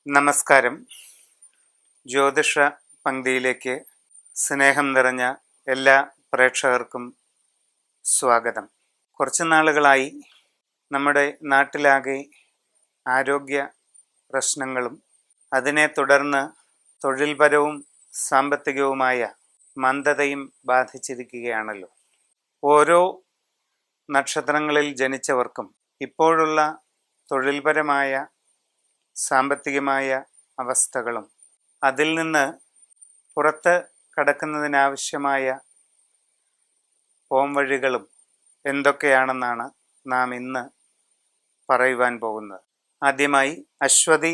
നമസ്കാരം. ജ്യോതിഷ പങ്ക്തിയിലേക്ക് സ്നേഹം നിറഞ്ഞ എല്ലാ പ്രേക്ഷകർക്കും സ്വാഗതം. കുറച്ച് നാളുകളായി നമ്മുടെ നാട്ടിലാകെ ആരോഗ്യ പ്രശ്നങ്ങളും അതിനെ തുടർന്ന് തൊഴിൽപരവും സാമ്പത്തികവുമായ മന്ദതയും ബാധിച്ചിരിക്കുകയാണല്ലോ. ഓരോ നക്ഷത്രങ്ങളിൽ ജനിച്ചവർക്കും ഇപ്പോഴുള്ള തൊഴിൽപരമായ സാമ്പത്തികമായ അവസ്ഥകളും അതിൽ നിന്ന് പുറത്ത് കടക്കുന്നതിനാവശ്യമായ പോംവഴികളും എന്തൊക്കെയാണെന്നാണ് നാം ഇന്ന് പറയുവാൻ പോകുന്നത്. ആദ്യമായി അശ്വതി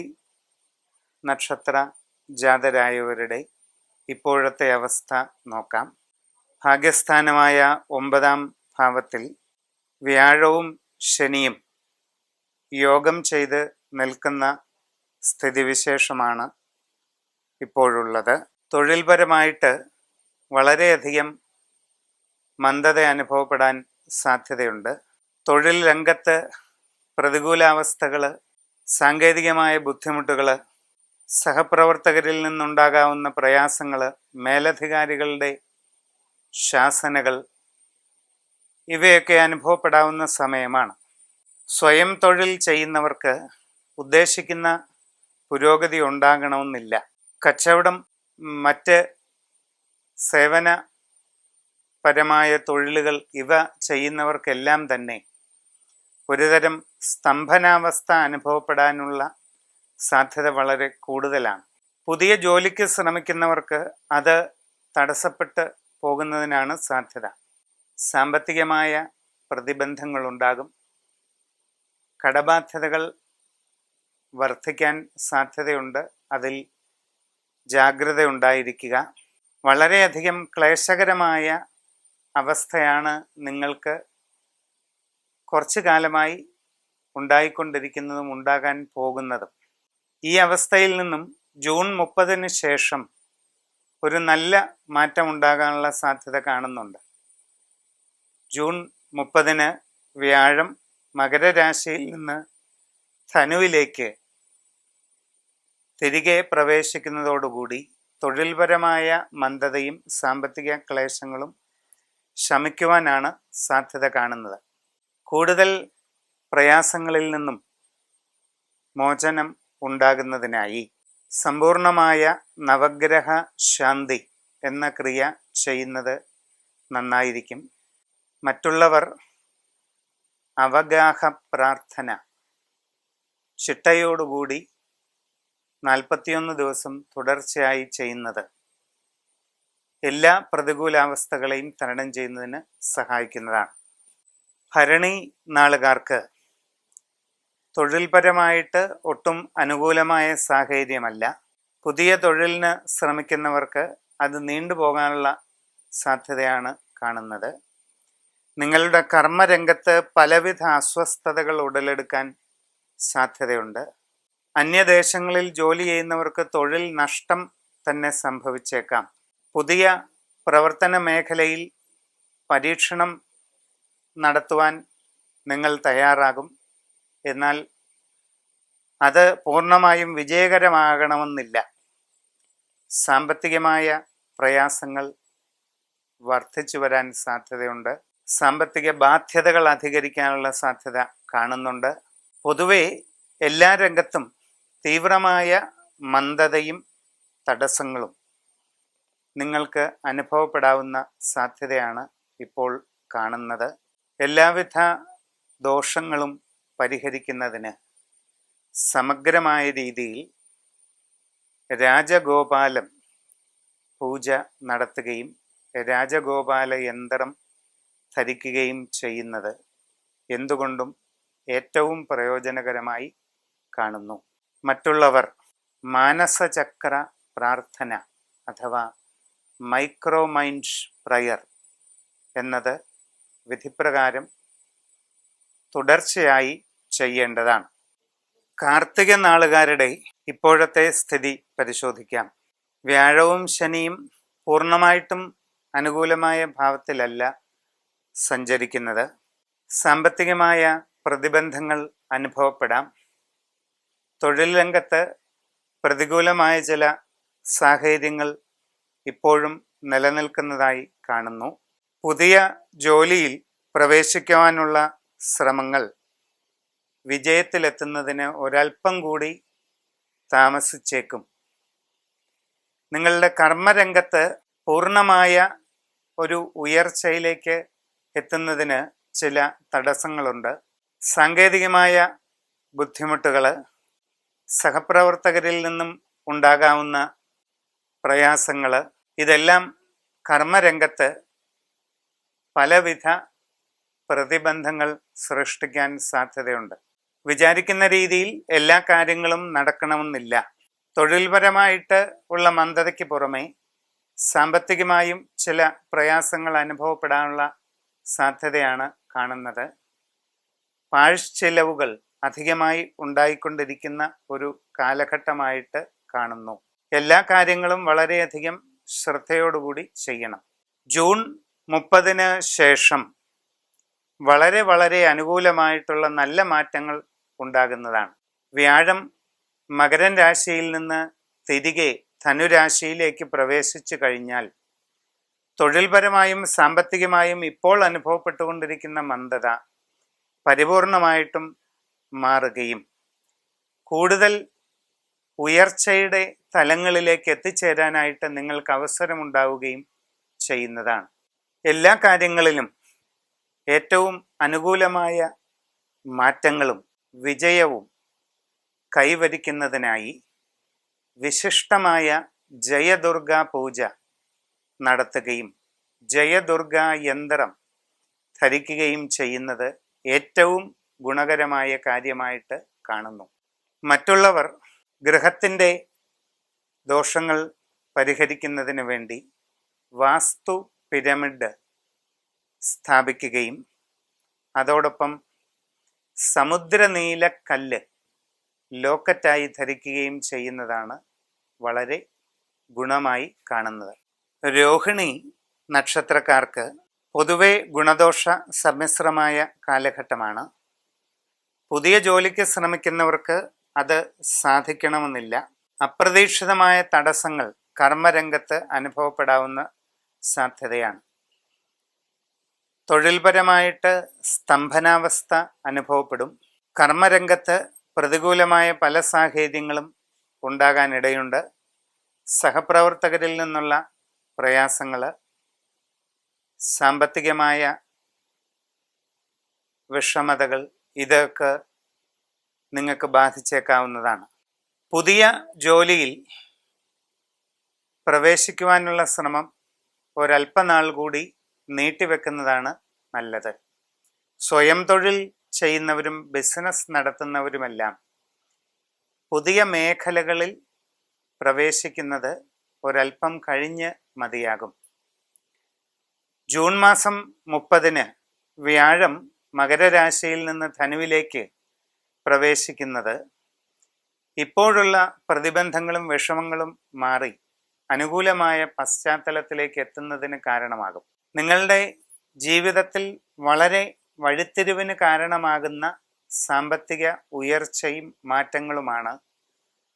നക്ഷത്ര ജാതരായവരുടെ ഇപ്പോഴത്തെ അവസ്ഥ നോക്കാം. ഭാഗ്യസ്ഥാനമായ 9-ാം ഭാവത്തിൽ വ്യാഴവും ശനിയും യോഗം ചെയ്ത് നിൽക്കുന്ന സ്ഥിതിവിശേഷമാണ് ഇപ്പോഴുള്ളത്. തൊഴിൽപരമായിട്ട് വളരെയധികം മന്ദത അനുഭവപ്പെടാൻ സാധ്യതയുണ്ട്. തൊഴിൽ രംഗത്ത് പ്രതികൂലാവസ്ഥകൾ, സാങ്കേതികമായ ബുദ്ധിമുട്ടുകൾ, സഹപ്രവർത്തകരിൽ നിന്നുണ്ടാകാവുന്ന പ്രയാസങ്ങൾ, മേലധികാരികളുടെ ശാസനകൾ ഇവയൊക്കെ അനുഭവപ്പെടാവുന്ന സമയമാണ്. സ്വയം തൊഴിൽ ചെയ്യുന്നവർക്ക് ഉദ്ദേശിക്കുന്ന പുരോഗതി ഉണ്ടാകണമെന്നില്ല. കച്ചവടം, മറ്റ് സേവനപരമായ തൊഴിലുകൾ ഇവ ചെയ്യുന്നവർക്കെല്ലാം തന്നെ ഒരുതരം സ്തംഭനാവസ്ഥ അനുഭവപ്പെടാനുള്ള സാധ്യത വളരെ കൂടുതലാണ്. പുതിയ ജോലിക്ക് ശ്രമിക്കുന്നവർക്ക് അത് തടസ്സപ്പെട്ട് പോകുന്നതിനാണ് സാധ്യത. സാമ്പത്തികമായ പ്രതിബന്ധങ്ങളുണ്ടാകും. കടബാധ്യതകൾ വർദ്ധിക്കാൻ സാധ്യതയുണ്ട്. അതിൽ ജാഗ്രത ഉണ്ടായിരിക്കുക. വളരെയധികം ക്ലേശകരമായ അവസ്ഥയാണ് നിങ്ങൾക്ക് കുറച്ചു കാലമായി ഉണ്ടായിക്കൊണ്ടിരിക്കുന്നതും ഉണ്ടാകാൻ പോകുന്നതും. ഈ അവസ്ഥയിൽ നിന്നും ജൂൺ 30-ന് ശേഷം ഒരു നല്ല മാറ്റം ഉണ്ടാകാനുള്ള സാധ്യത കാണുന്നുണ്ട്. ജൂൺ 30-ന് വ്യാഴം മകരരാശിയിൽ നിന്ന് ധനുവിലേക്ക് തിരികെ പ്രവേശിക്കുന്നതോടുകൂടി തൊഴിൽപരമായ മന്ദതയും സാമ്പത്തിക ക്ലേശങ്ങളും ശമിക്കുവാനാണ് സാധ്യത കാണുന്നത്. കൂടുതൽ പ്രയാസങ്ങളിൽ നിന്നും മോചനം ഉണ്ടാകുന്നതിനായി സമ്പൂർണമായ നവഗ്രഹ ശാന്തി എന്ന ക്രിയ ചെയ്യുന്നത് നന്നായിരിക്കും. മറ്റുള്ളവർ അവഗാഹ പ്രാർത്ഥന ചിട്ടയോടുകൂടി 41 ദിവസം തുടർച്ചയായി ചെയ്യുന്നത് എല്ലാ പ്രതികൂലാവസ്ഥകളെയും തരണം ചെയ്യുന്നതിന് സഹായിക്കുന്നതാണ്. ഭരണി നാളുകാർക്ക് തൊഴിൽപരമായിട്ട് ഒട്ടും അനുകൂലമായ സാഹചര്യമല്ല. പുതിയ തൊഴിലിന് ശ്രമിക്കുന്നവർക്ക് അത് നീണ്ടുപോകാനുള്ള സാധ്യതയാണ് കാണുന്നത്. നിങ്ങളുടെ കർമ്മരംഗത്ത് പലവിധ അസ്വസ്ഥതകൾ ഉടലെടുക്കാൻ സാധ്യതയുണ്ട്. അന്യദേശങ്ങളിൽ ജോലി ചെയ്യുന്നവർക്ക് തൊഴിൽ നഷ്ടം തന്നെ സംഭവിച്ചേക്കാം. പുതിയ പ്രവർത്തന മേഖലയിൽ പരീക്ഷണം നടത്തുവാൻ നിങ്ങൾ തയ്യാറാകും. എന്നാൽ അത് പൂർണ്ണമായും വിജയകരമാകണമെന്നില്ല. സാമ്പത്തികമായ പ്രയാസങ്ങൾ വർദ്ധിച്ചു വരാൻ സാധ്യതയുണ്ട്. സാമ്പത്തിക ബാധ്യതകൾ അധികരിക്കാനുള്ള സാധ്യത കാണുന്നുണ്ട്. പൊതുവെ എല്ലാ രംഗത്തും തീവ്രമായ മന്ദതയും തടസ്സങ്ങളും നിങ്ങൾക്ക് അനുഭവപ്പെടാവുന്ന സാധ്യതയാണ് ഇപ്പോൾ കാണുന്നത്. എല്ലാവിധ ദോഷങ്ങളും പരിഹരിക്കുന്നതിന് സമഗ്രമായ രീതിയിൽ രാജഗോപാലം പൂജ നടത്തുകയും രാജഗോപാല യന്ത്രം ധരിക്കുകയും ചെയ്യുന്നത് എന്തുകൊണ്ടും ഏറ്റവും പ്രയോജനകരമായി കാണുന്നു. മറ്റുള്ളവർ മാനസചക്ര പ്രാർത്ഥന അഥവാ മൈക്രോ മൈൻഡ് പ്രയർ എന്നത് വിധിപ്രകാരം തുടർച്ചയായി ചെയ്യേണ്ടതാണ്. കാർത്തിക നാളുകാരുടെ ഇപ്പോഴത്തെ സ്ഥിതി പരിശോധിക്കാം. വ്യാഴവും ശനിയും പൂർണ്ണമായിട്ടും അനുകൂലമായ ഭാവത്തിലല്ല സഞ്ചരിക്കുന്നത്. സാമ്പത്തികമായ പ്രതിബന്ധങ്ങൾ അനുഭവപ്പെടാം. തൊഴിൽ രംഗത്ത് പ്രതികൂലമായ ചില സാഹചര്യങ്ങൾ ഇപ്പോഴും നിലനിൽക്കുന്നതായി കാണുന്നു. പുതിയ ജോലിയിൽ പ്രവേശിക്കുവാനുള്ള ശ്രമങ്ങൾ വിജയത്തിലെത്തുന്നതിന് ഒരൽപ്പം കൂടി താമസിച്ചേക്കും. നിങ്ങളുടെ കർമ്മരംഗത്ത് പൂർണ്ണമായ ഒരു ഉയർച്ചയിലേക്ക് എത്തുന്നതിന് ചില തടസ്സങ്ങളുണ്ട്. സാങ്കേതികമായ ബുദ്ധിമുട്ടുകൾ, സഹപ്രവർത്തകരിൽ നിന്നും ഉണ്ടാകാവുന്ന പ്രയാസങ്ങൾ, ഇതെല്ലാം കർമ്മരംഗത്ത് പലവിധ പ്രതിബന്ധങ്ങൾ സൃഷ്ടിക്കാൻ സാധ്യതയുണ്ട്. വിചാരിക്കുന്ന രീതിയിൽ എല്ലാ കാര്യങ്ങളും നടക്കണമെന്നില്ല. തൊഴിൽപരമായിട്ട് ഉള്ള മന്ദതയ്ക്ക് പുറമെ സാമ്പത്തികമായും ചില പ്രയാസങ്ങൾ അനുഭവപ്പെടാനുള്ള സാധ്യതയാണ് കാണുന്നത്. പാഴ്ചെലവുകൾ അധികമായി ഉണ്ടായിക്കൊണ്ടിരിക്കുന്ന ഒരു കാലഘട്ടമായിട്ട് കാണുന്നു. എല്ലാ കാര്യങ്ങളും വളരെയധികം ശ്രദ്ധയോടുകൂടി ചെയ്യണം. ജൂൺ 30 ശേഷം വളരെ വളരെ അനുകൂലമായിട്ടുള്ള നല്ല മാറ്റങ്ങൾ ഉണ്ടാകുന്നതാണ്. വ്യാഴം മകരൻ രാശിയിൽ നിന്ന് തിരികെ ധനുരാശിയിലേക്ക് പ്രവേശിച്ചു കഴിഞ്ഞാൽ തൊഴിൽപരമായും സാമ്പത്തികമായും ഇപ്പോൾ അനുഭവപ്പെട്ടുകൊണ്ടിരിക്കുന്ന മന്ദത പരിപൂർണമായിട്ടും മാറുകയും കൂടുതൽ ഉയർച്ചയുടെ തലങ്ങളിലേക്ക് എത്തിച്ചേരാനായിട്ട് നിങ്ങൾക്ക് അവസരമുണ്ടാവുകയും ചെയ്യുന്നതാണ്. എല്ലാ കാര്യങ്ങളിലും ഏറ്റവും അനുകൂലമായ മാറ്റങ്ങളും വിജയവും കൈവരിക്കുന്നതിനായി വിശിഷ്ടമായ ജയദുർഗ പൂജ നടത്തുകയും ജയദുർഗ യന്ത്രം ധരിക്കുകയും ചെയ്യുന്നത് ഏറ്റവും ഗുണകരമായ കാര്യമായിട്ട് കാണുന്നു. മറ്റുള്ളവർ ഗൃഹത്തിൻ്റെ ദോഷങ്ങൾ പരിഹരിക്കുന്നതിന് വേണ്ടി വാസ്തു പിരമിഡ് സ്ഥാപിക്കുകയും അതോടൊപ്പം സമുദ്രനീല കല്ല് ലോക്കറ്റായി ധരിക്കുകയും ചെയ്യുന്നതാണ് വളരെ ഗുണമായി കാണുന്നത്. രോഹിണി നക്ഷത്രക്കാർക്ക് പൊതുവെ ഗുണദോഷ സമ്മിശ്രമായ കാലഘട്ടമാണ്. പുതിയ ജോലിക്ക് ശ്രമിക്കുന്നവർക്ക് അത് സാധിക്കണമെന്നില്ല. അപ്രതീക്ഷിതമായ തടസ്സങ്ങൾ കർമ്മരംഗത്ത് അനുഭവപ്പെടാവുന്ന സാധ്യതയാണ്. തൊഴിൽപരമായിട്ട് സ്തംഭനാവസ്ഥ അനുഭവപ്പെടും. കർമ്മരംഗത്ത് പ്രതികൂലമായ പല സാഹചര്യങ്ങളും ഉണ്ടാകാനിടയുണ്ട്. സഹപ്രവർത്തകരിൽ നിന്നുള്ള പ്രയാസങ്ങൾ, സാമ്പത്തികമായ വിഷമതകൾ, ഇതൊക്കെ നിങ്ങൾക്ക് ബാധിച്ചേക്കാവുന്നതാണ്. പുതിയ ജോലിയിൽ പ്രവേശിക്കുവാനുള്ള ശ്രമം ഒരല്പനാൾ കൂടി നീട്ടിവെക്കുന്നതാണ് നല്ലത്. സ്വയം തൊഴിൽ ചെയ്യുന്നവരും ബിസിനസ് നടത്തുന്നവരുമെല്ലാം പുതിയ മേഖലകളിൽ പ്രവേശിക്കുന്നത് ഒരല്പം കഴിഞ്ഞ് മതിയാകും. ജൂൺ മാസം 30 വ്യാഴം മകരരാശിയിൽ നിന്ന് ധനുവിലേക്ക് പ്രവേശിക്കുന്നത് ഇപ്പോഴുള്ള പ്രതിബന്ധങ്ങളും വിഷമങ്ങളും മാറി അനുകൂലമായ പശ്ചാത്തലത്തിലേക്ക് എത്തുന്നതിന് കാരണമാകും. നിങ്ങളുടെ ജീവിതത്തിൽ വളരെ വഴിത്തിരിവിന് കാരണമാകുന്ന സാമ്പത്തിക ഉയർച്ചയും മാറ്റങ്ങളുമാണ്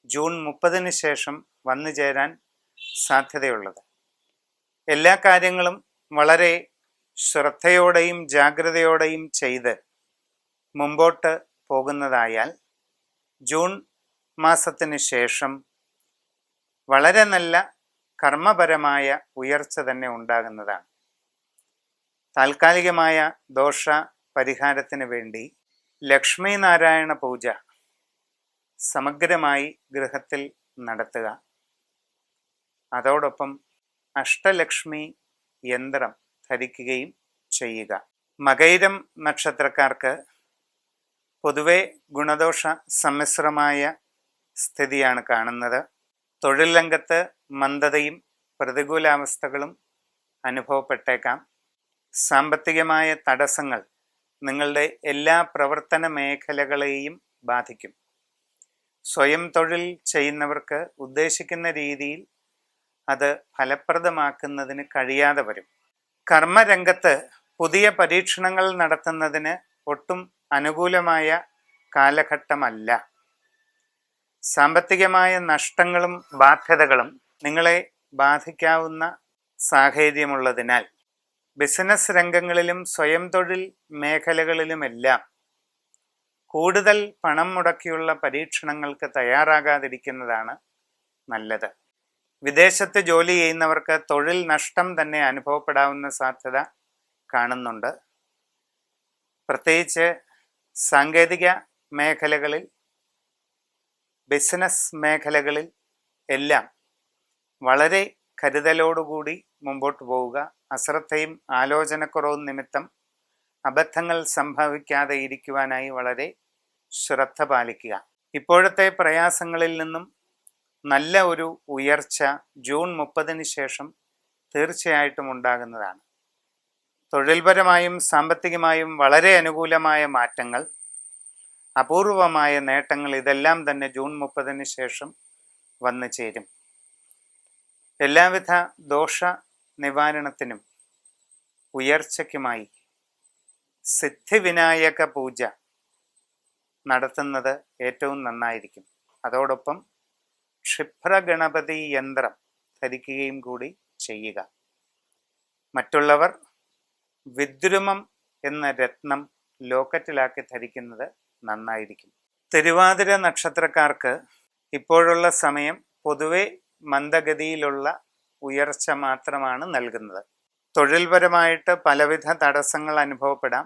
ജൂൺ 30 ശേഷം വന്നു ചേരാൻ സാധ്യതയുള്ളത്. എല്ലാ കാര്യങ്ങളും വളരെ ശ്രദ്ധയോടെയും ജാഗ്രതയോടെയും ചെയ്ത് മുമ്പോട്ട് പോകുന്നതായാൽ ജൂൺ മാസത്തിന് ശേഷം വളരെ നല്ല കർമ്മപരമായ ഉയർച്ച തന്നെ ഉണ്ടാകുന്നതാണ്. താൽക്കാലികമായ ദോഷ പരിഹാരത്തിന് വേണ്ടി ലക്ഷ്മി നാരായണ പൂജ സമഗ്രമായി ഗൃഹത്തിൽ നടത്തുക. അതോടൊപ്പം അഷ്ടലക്ഷ്മി യന്ത്രം ധരിക്കുകയും ചെയ്യുക. മകയിരം നക്ഷത്രക്കാർക്ക് പൊതുവെ ഗുണദോഷ സമ്മിശ്രമായ സ്ഥിതിയാണ് കാണുന്നത്. തൊഴിൽ രംഗത്ത് മന്ദതയും പ്രതികൂലാവസ്ഥകളും അനുഭവപ്പെട്ടേക്കാം. സാമ്പത്തികമായ തടസ്സങ്ങൾ നിങ്ങളുടെ എല്ലാ പ്രവർത്തന മേഖലകളെയും ബാധിക്കും. സ്വയം തൊഴിൽ ചെയ്യുന്നവർക്ക് ഉദ്ദേശിക്കുന്ന രീതിയിൽ അത് ഫലപ്രദമാക്കുന്നതിന് കഴിയാതെ വരും. കർമ്മരംഗത്ത് പുതിയ പരീക്ഷണങ്ങൾ നടത്തുന്നതിന് ഒട്ടും അനുകൂലമായ കാലഘട്ടമല്ല. സാമ്പത്തികമായ നഷ്ടങ്ങളും ബാധ്യതകളും നിങ്ങളെ ബാധിക്കാവുന്ന സാഹചര്യമുള്ളതിനാൽ ബിസിനസ് രംഗങ്ങളിലും സ്വയം തൊഴിൽ മേഖലകളിലുമെല്ലാം കൂടുതൽ പണം മുടക്കിയുള്ള പരീക്ഷണങ്ങൾക്ക് തയ്യാറാകാതിരിക്കുന്നതാണ് നല്ലത്. വിദേശത്ത് ജോലി ചെയ്യുന്നവർക്ക് തൊഴിൽ നഷ്ടം തന്നെ അനുഭവപ്പെടാവുന്ന സാധ്യത കാണുന്നുണ്ട്. പ്രത്യേകിച്ച് സാങ്കേതിക മേഖലകളിൽ, ബിസിനസ് മേഖലകളിൽ എല്ലാം വളരെ കരുതലോടുകൂടി മുമ്പോട്ട് പോവുക. അശ്രദ്ധയും ആലോചനക്കുറവും നിമിത്തം അബദ്ധങ്ങൾ സംഭവിക്കാതെ ഇരിക്കുവാനായി വളരെ ശ്രദ്ധ പാലിക്കുക. ഇപ്പോഴത്തെ പ്രയാസങ്ങളിൽ നിന്നും നല്ല ഒരു ഉയർച്ച ജൂൺ 30 ശേഷം തീർച്ചയായിട്ടും ഉണ്ടാകുന്നതാണ്. തൊഴിൽപരമായും സാമ്പത്തികമായും വളരെ അനുകൂലമായ മാറ്റങ്ങൾ, അപൂർവമായ നേട്ടങ്ങൾ ഇതെല്ലാം തന്നെ ജൂൺ 30 ശേഷം വന്നു ചേരും. എല്ലാവിധ ദോഷ നിവാരണത്തിനും ഉയർച്ചയ്ക്കുമായി സിദ്ധിവിനായക പൂജ നടത്തുന്നത് ഏറ്റവും നന്നായിരിക്കും. അതോടൊപ്പം ക്ഷിപ്രഗണപതി യന്ത്രം ധരിക്കുകയും കൂടി ചെയ്യുക. മറ്റുള്ളവർ വിദ്രുമം എന്ന രത്നം ലോക്കറ്റിലാക്കി ധരിക്കുന്നത് നന്നായിരിക്കും. തിരുവാതിര നക്ഷത്രക്കാർക്ക് ഇപ്പോഴുള്ള സമയം പൊതുവെ മന്ദഗതിയിലുള്ള ഉയർച്ച മാത്രമാണ് നൽകുന്നത്. തൊഴിൽപരമായിട്ട് പലവിധ തടസ്സങ്ങൾ അനുഭവപ്പെടാം.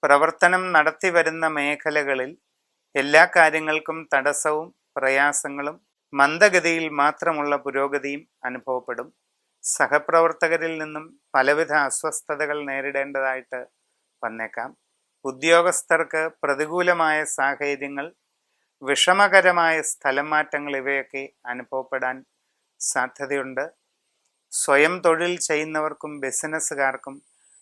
പ്രവർത്തനം നടത്തി വരുന്ന മേഖലകളിൽ എല്ലാ കാര്യങ്ങൾക്കും തടസ്സവും പ്രയാസങ്ങളും മന്ദഗതിയിൽ മാത്രമുള്ള പുരോഗതിയും അനുഭവപ്പെടും. സഹപ്രവർത്തകരിൽ നിന്നും പലവിധ അസ്വസ്ഥതകൾ നേരിടേണ്ടതായിട്ട് വന്നേക്കാം. ഉദ്യോഗസ്ഥർക്ക് പ്രതികൂലമായ സാഹചര്യങ്ങൾ, വിഷമകരമായ സ്ഥലം മാറ്റങ്ങൾ ഇവയൊക്കെ അനുഭവപ്പെടാൻ സാധ്യതയുണ്ട്. സ്വയം തൊഴിൽ ചെയ്യുന്നവർക്കും ബിസിനസ്സുകാർക്കും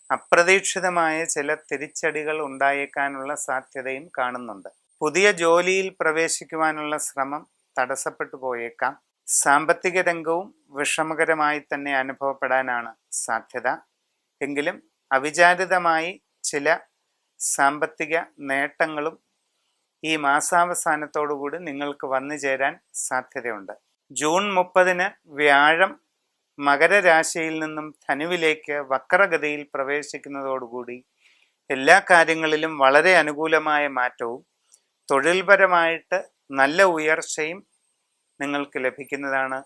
അപ്രതീക്ഷിതമായ ചില തിരിച്ചടികൾ ഉണ്ടായേക്കാനുള്ള സാധ്യതയും കാണുന്നുണ്ട്. പുതിയ ജോലിയിൽ പ്രവേശിക്കുവാനുള്ള ശ്രമം തടസ്സപ്പെട്ടു പോയേക്കാം. സാമ്പത്തിക രംഗവും വിഷമകരമായി തന്നെ അനുഭവപ്പെടാനാണ് സാധ്യത. എങ്കിലും അവിചാരിതമായി ചില സാമ്പത്തിക നേട്ടങ്ങളും ഈ മാസാവസാനത്തോടുകൂടി നിങ്ങൾക്ക് വന്നു ചേരാൻ സാധ്യതയുണ്ട്. ജൂൺ 30 വ്യാഴം മകരരാശിയിൽ നിന്നും ധനുവിലേക്ക് വക്രഗതിയിൽ പ്രവേശിക്കുന്നതോടുകൂടി എല്ലാ കാര്യങ്ങളിലും വളരെ അനുകൂലമായ മാറ്റവും തൊഴിൽപരമായിട്ട് നല്ല ഉയർച്ചയും നിങ്ങൾക്ക് ലഭിക്കുന്നതാണ്.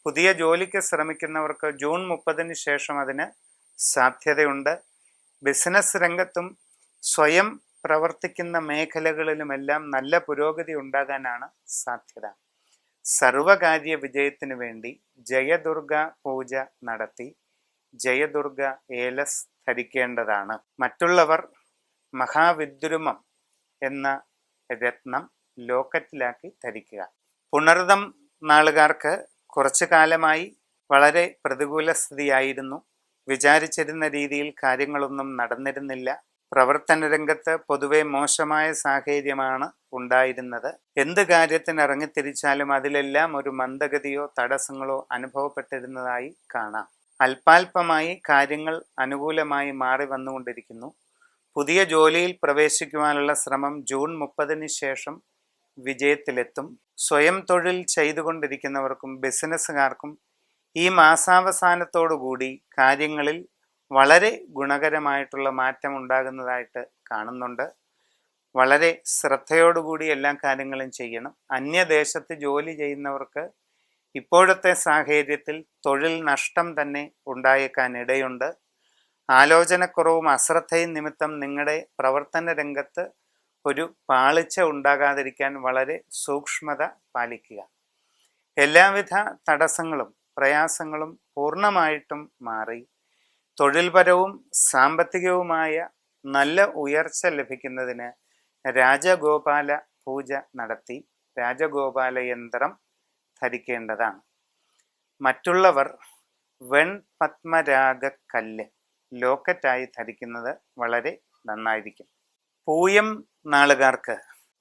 പുതിയ ജോലിക്ക് ശ്രമിക്കുന്നവർക്ക് ജൂൺ 30 ശേഷം അതിന് സാധ്യതയുണ്ട്. ബിസിനസ് രംഗത്തും സ്വയം പ്രവർത്തിക്കുന്ന മേഖലകളിലുമെല്ലാം നല്ല പുരോഗതി ഉണ്ടാകാനാണ് സാധ്യത. സർവകാര്യ വിജയത്തിന് വേണ്ടി ജയദുർഗ പൂജ നടത്തി ജയദുർഗ ഏലസ് ധരിക്കേണ്ടതാണ്. മറ്റുള്ളവർ മഹാവിദ്രുമം എന്ന രത്നം ലോക്കറ്റിലാക്കി ധരിക്കുക. പുണർദം നാളുകാർക്ക് കുറച്ചു കാലമായി വളരെ പ്രതികൂല സ്ഥിതിയായിരുന്നു. വിചാരിച്ചിരുന്ന രീതിയിൽ കാര്യങ്ങളൊന്നും നടന്നിരുന്നില്ല. പ്രവർത്തന രംഗത്ത് പൊതുവെ മോശമായ സാഹചര്യമാണ് ഉണ്ടായിരുന്നത്. എന്ത് കാര്യത്തിന് ഇറങ്ങിത്തിരിച്ചാലും അതിലെല്ലാം ഒരു മന്ദഗതിയോ തടസ്സങ്ങളോ അനുഭവപ്പെട്ടിരുന്നതായി കാണാം. അല്പാൽപമായി കാര്യങ്ങൾ അനുകൂലമായി മാറി വന്നുകൊണ്ടിരിക്കുന്നു. പുതിയ ജോലിയിൽ പ്രവേശിക്കുവാനുള്ള ശ്രമം ജൂൺ 30 ശേഷം വിജയത്തിലെത്തും. സ്വയം തൊഴിൽ ചെയ്തുകൊണ്ടിരിക്കുന്നവർക്കും ബിസിനസ്സുകാർക്കും ഈ മാസാവസാനത്തോടുകൂടി കാര്യങ്ങളിൽ വളരെ ഗുണകരമായിട്ടുള്ള മാറ്റം ഉണ്ടാകുന്നതായിട്ട് കാണുന്നുണ്ട്. വളരെ ശ്രദ്ധയോടുകൂടി എല്ലാ കാര്യങ്ങളും ചെയ്യണം. അന്യദേശത്ത് ജോലി ചെയ്യുന്നവർക്ക് ഇപ്പോഴത്തെ സാഹചര്യത്തിൽ തൊഴിൽ നഷ്ടം തന്നെ ഉണ്ടായേക്കാൻ ഇടയുണ്ട്. ആലോചനക്കുറവും അശ്രദ്ധയും നിമിത്തം നിങ്ങളുടെ പ്രവർത്തന രംഗത്ത് ഒരു പാളിച്ച ഉണ്ടാകാതിരിക്കാൻ വളരെ സൂക്ഷ്മത പാലിക്കുക. എല്ലാവിധ തടസ്സങ്ങളും പ്രയാസങ്ങളും പൂർണ്ണമായിട്ടും മാറി തൊഴിൽപരവും സാമ്പത്തികവുമായ നല്ല ഉയർച്ച ലഭിക്കുന്നതിന് രാജഗോപാല പൂജ നടത്തി രാജഗോപാല യന്ത്രം ധരിക്കേണ്ടതാണ്. മറ്റുള്ളവർ വെൺപത്മരാഗക്കല്ല് ലോക്കറ്റായി ധരിക്കുന്നത് വളരെ നന്നായിരിക്കും. പൂയം നാളുകാർക്ക്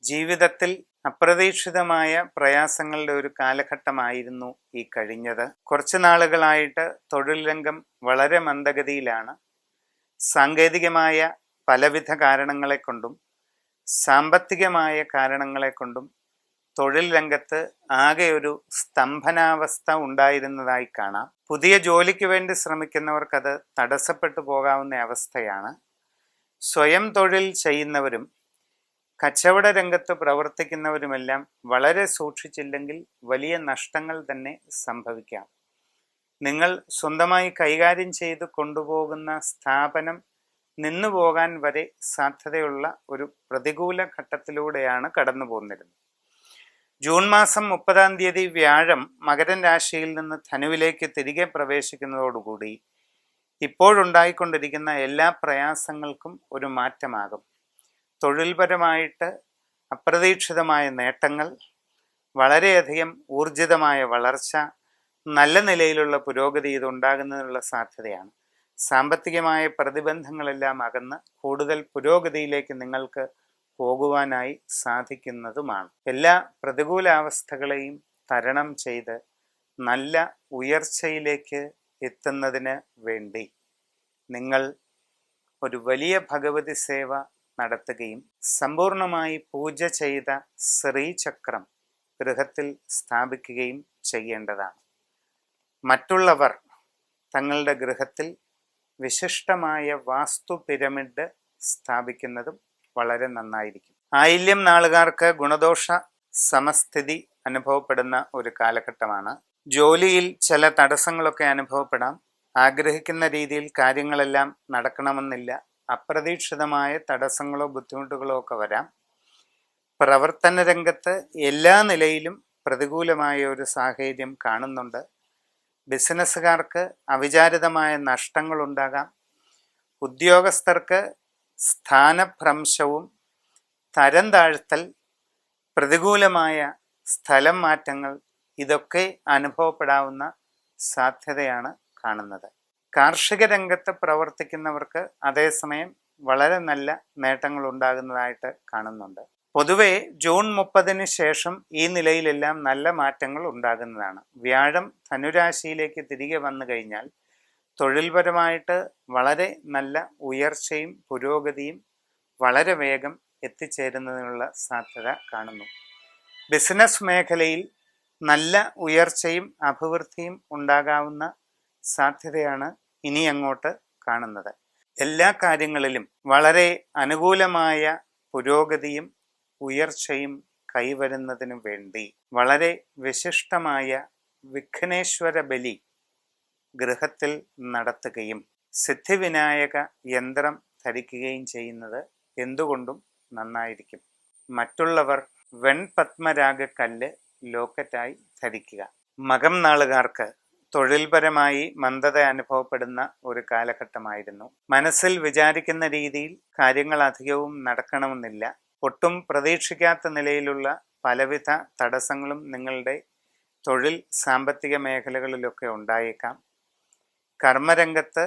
ജീവിതത്തിൽ അപ്രതീക്ഷിതമായ പ്രയാസങ്ങളുടെ ഒരു കാലഘട്ടമായിരുന്നു ഈ കഴിഞ്ഞത്. കുറച്ചു നാളുകളായിട്ട് തൊഴിൽ രംഗം വളരെ മന്ദഗതിയിലാണ്. സാങ്കേതികമായ പലവിധ കാരണങ്ങളെ കൊണ്ടും സാമ്പത്തികമായ കാരണങ്ങളെ കൊണ്ടും തൊഴിൽ രംഗത്ത് ആകെ ഒരു സ്തംഭനാവസ്ഥ ഉണ്ടായിരുന്നതായി കാണാം. പുതിയ ജോലിക്ക് വേണ്ടി ശ്രമിക്കുന്നവർക്കത് തടസ്സപ്പെട്ടു പോകാവുന്ന അവസ്ഥയാണ്. സ്വയം തൊഴിൽ ചെയ്യുന്നവരും കച്ചവട രംഗത്ത് പ്രവർത്തിക്കുന്നവരുമെല്ലാം വളരെ സൂക്ഷിച്ചില്ലെങ്കിൽ വലിയ നഷ്ടങ്ങൾ തന്നെ സംഭവിക്കാം. നിങ്ങൾ സ്വന്തമായി കൈകാര്യം ചെയ്ത് കൊണ്ടുപോകുന്ന സ്ഥാപനം നിന്നുപോകാൻ വരെ സാധ്യതയുള്ള ഒരു പ്രതികൂല ഘട്ടത്തിലൂടെയാണ് കടന്നു പോന്നിരുന്നത്. ജൂൺ മാസം 30 വ്യാഴം മകരൻ രാശിയിൽ നിന്ന് ധനുവിലേക്ക് തിരികെ പ്രവേശിക്കുന്നതോടുകൂടി ഇപ്പോഴുണ്ടായിക്കൊണ്ടിരിക്കുന്ന എല്ലാ പ്രയാസങ്ങൾക്കും ഒരു മാറ്റമാകും. തൊഴിൽപരമായിട്ട് അപ്രതീക്ഷിതമായ നേട്ടങ്ങൾ, വളരെയധികം ഊർജിതമായ വളർച്ച, നല്ല നിലയിലുള്ള പുരോഗതി ഇതുണ്ടാകുന്നതിനുള്ള സാധ്യതയാണ്. സാമ്പത്തികമായ പ്രതിബന്ധങ്ങളെല്ലാം അകന്ന് കൂടുതൽ പുരോഗതിയിലേക്ക് നിങ്ങൾക്ക് പോകുവാനായി സാധിക്കുന്നതുമാണ്. എല്ലാ പ്രതികൂലാവസ്ഥകളെയും തരണം ചെയ്ത് നല്ല ഉയർച്ചയിലേക്ക് എത്തുന്നതിന് വേണ്ടി നിങ്ങൾ ഒരു വലിയ ഭഗവതി സേവ നടത്തുകയും സമ്പൂർണമായി പൂജ ചെയ്ത ശ്രീചക്രം ഗൃഹത്തിൽ സ്ഥാപിക്കുകയും ചെയ്യേണ്ടതാണ്. മറ്റുള്ളവർ തങ്ങളുടെ ഗൃഹത്തിൽ വിശിഷ്ടമായ വാസ്തു പിരമിഡ് സ്ഥാപിക്കുന്നതും വളരെ നന്നായിരിക്കും. ആയില്യം നാളുകാർക്ക് ഗുണദോഷ സമസ്ഥിതി അനുഭവപ്പെടുന്ന ഒരു കാലഘട്ടമാണ്. ജോലിയിൽ ചില തടസ്സങ്ങളൊക്കെ അനുഭവപ്പെടാം. ആഗ്രഹിക്കുന്ന രീതിയിൽ കാര്യങ്ങളെല്ലാം നടക്കണമെന്നില്ല. അപ്രതീക്ഷിതമായ തടസ്സങ്ങളോ ബുദ്ധിമുട്ടുകളോ ഒക്കെ വരാം. പ്രവർത്തന രംഗത്ത് എല്ലാ നിലയിലും പ്രതികൂലമായ ഒരു സാഹചര്യം കാണുന്നുണ്ട്. ബിസിനസ്സുകാർക്ക് അവിചാരിതമായ നഷ്ടങ്ങളുണ്ടാകാം. ഉദ്യോഗസ്ഥർക്ക് സ്ഥാനഭ്രംശവും തരം താഴ്ത്തൽ, പ്രതികൂലമായ സ്ഥലം മാറ്റങ്ങൾ ഇതൊക്കെ അനുഭവപ്പെടാവുന്ന സാധ്യതയാണ് കാണുന്നത്. കാർഷിക രംഗത്ത് പ്രവർത്തിക്കുന്നവർക്ക് അതേസമയം വളരെ നല്ല നേട്ടങ്ങൾ ഉണ്ടാകുന്നതായിട്ട് കാണുന്നുണ്ട്. പൊതുവെ ജൂൺ 30 ശേഷം ഈ നിലയിലെല്ലാം നല്ല മാറ്റങ്ങൾ ഉണ്ടാകുന്നതാണ്. വ്യാഴം ധനുരാശിയിലേക്ക് തിരികെ വന്നു കഴിഞ്ഞാൽ തൊഴിൽപരമായിട്ട് വളരെ നല്ല ഉയർച്ചയും പുരോഗതിയും വളരെ വേഗം എത്തിച്ചേരുന്നതിനുള്ള സാധ്യത കാണുന്നു. ബിസിനസ് മേഖലയിൽ നല്ല ഉയർച്ചയും അഭിവൃദ്ധിയും ഉണ്ടാകാവുന്ന സാധ്യതയാണ് ഇനി അങ്ങോട്ട് കാണുന്നത്. എല്ലാ കാര്യങ്ങളിലും വളരെ അനുകൂലമായ പുരോഗതിയും ഉയർച്ചയും കൈവരുന്നതിനു വേണ്ടി വളരെ വിശിഷ്ടമായ വിഘ്നേശ്വര ബലി ഗൃഹത്തിൽ നടത്തുകയും സിദ്ധിവിനായക യന്ത്രം ധരിക്കുകയും ചെയ്യുന്നത് എന്തുകൊണ്ടും നന്നായിരിക്കും. മറ്റുള്ളവർ വെൺപത്മരാഗ കല്ല് ലോക്കറ്റായി ധരിക്കുക. മകം നാളുകാർക്ക് തൊഴിൽപരമായി മന്ദത അനുഭവപ്പെടുന്ന ഒരു കാലഘട്ടമായിരുന്നു. മനസ്സിൽ വിചാരിക്കുന്ന രീതിയിൽ കാര്യങ്ങൾ അധികവും നടക്കണമെന്നില്ല. ഒട്ടും പ്രതീക്ഷിക്കാത്ത നിലയിലുള്ള പലവിധ തടസ്സങ്ങളും നിങ്ങളുടെ തൊഴിൽ സാമ്പത്തിക മേഖലകളിലൊക്കെ ഉണ്ടായേക്കാം. കർമ്മരംഗത്ത്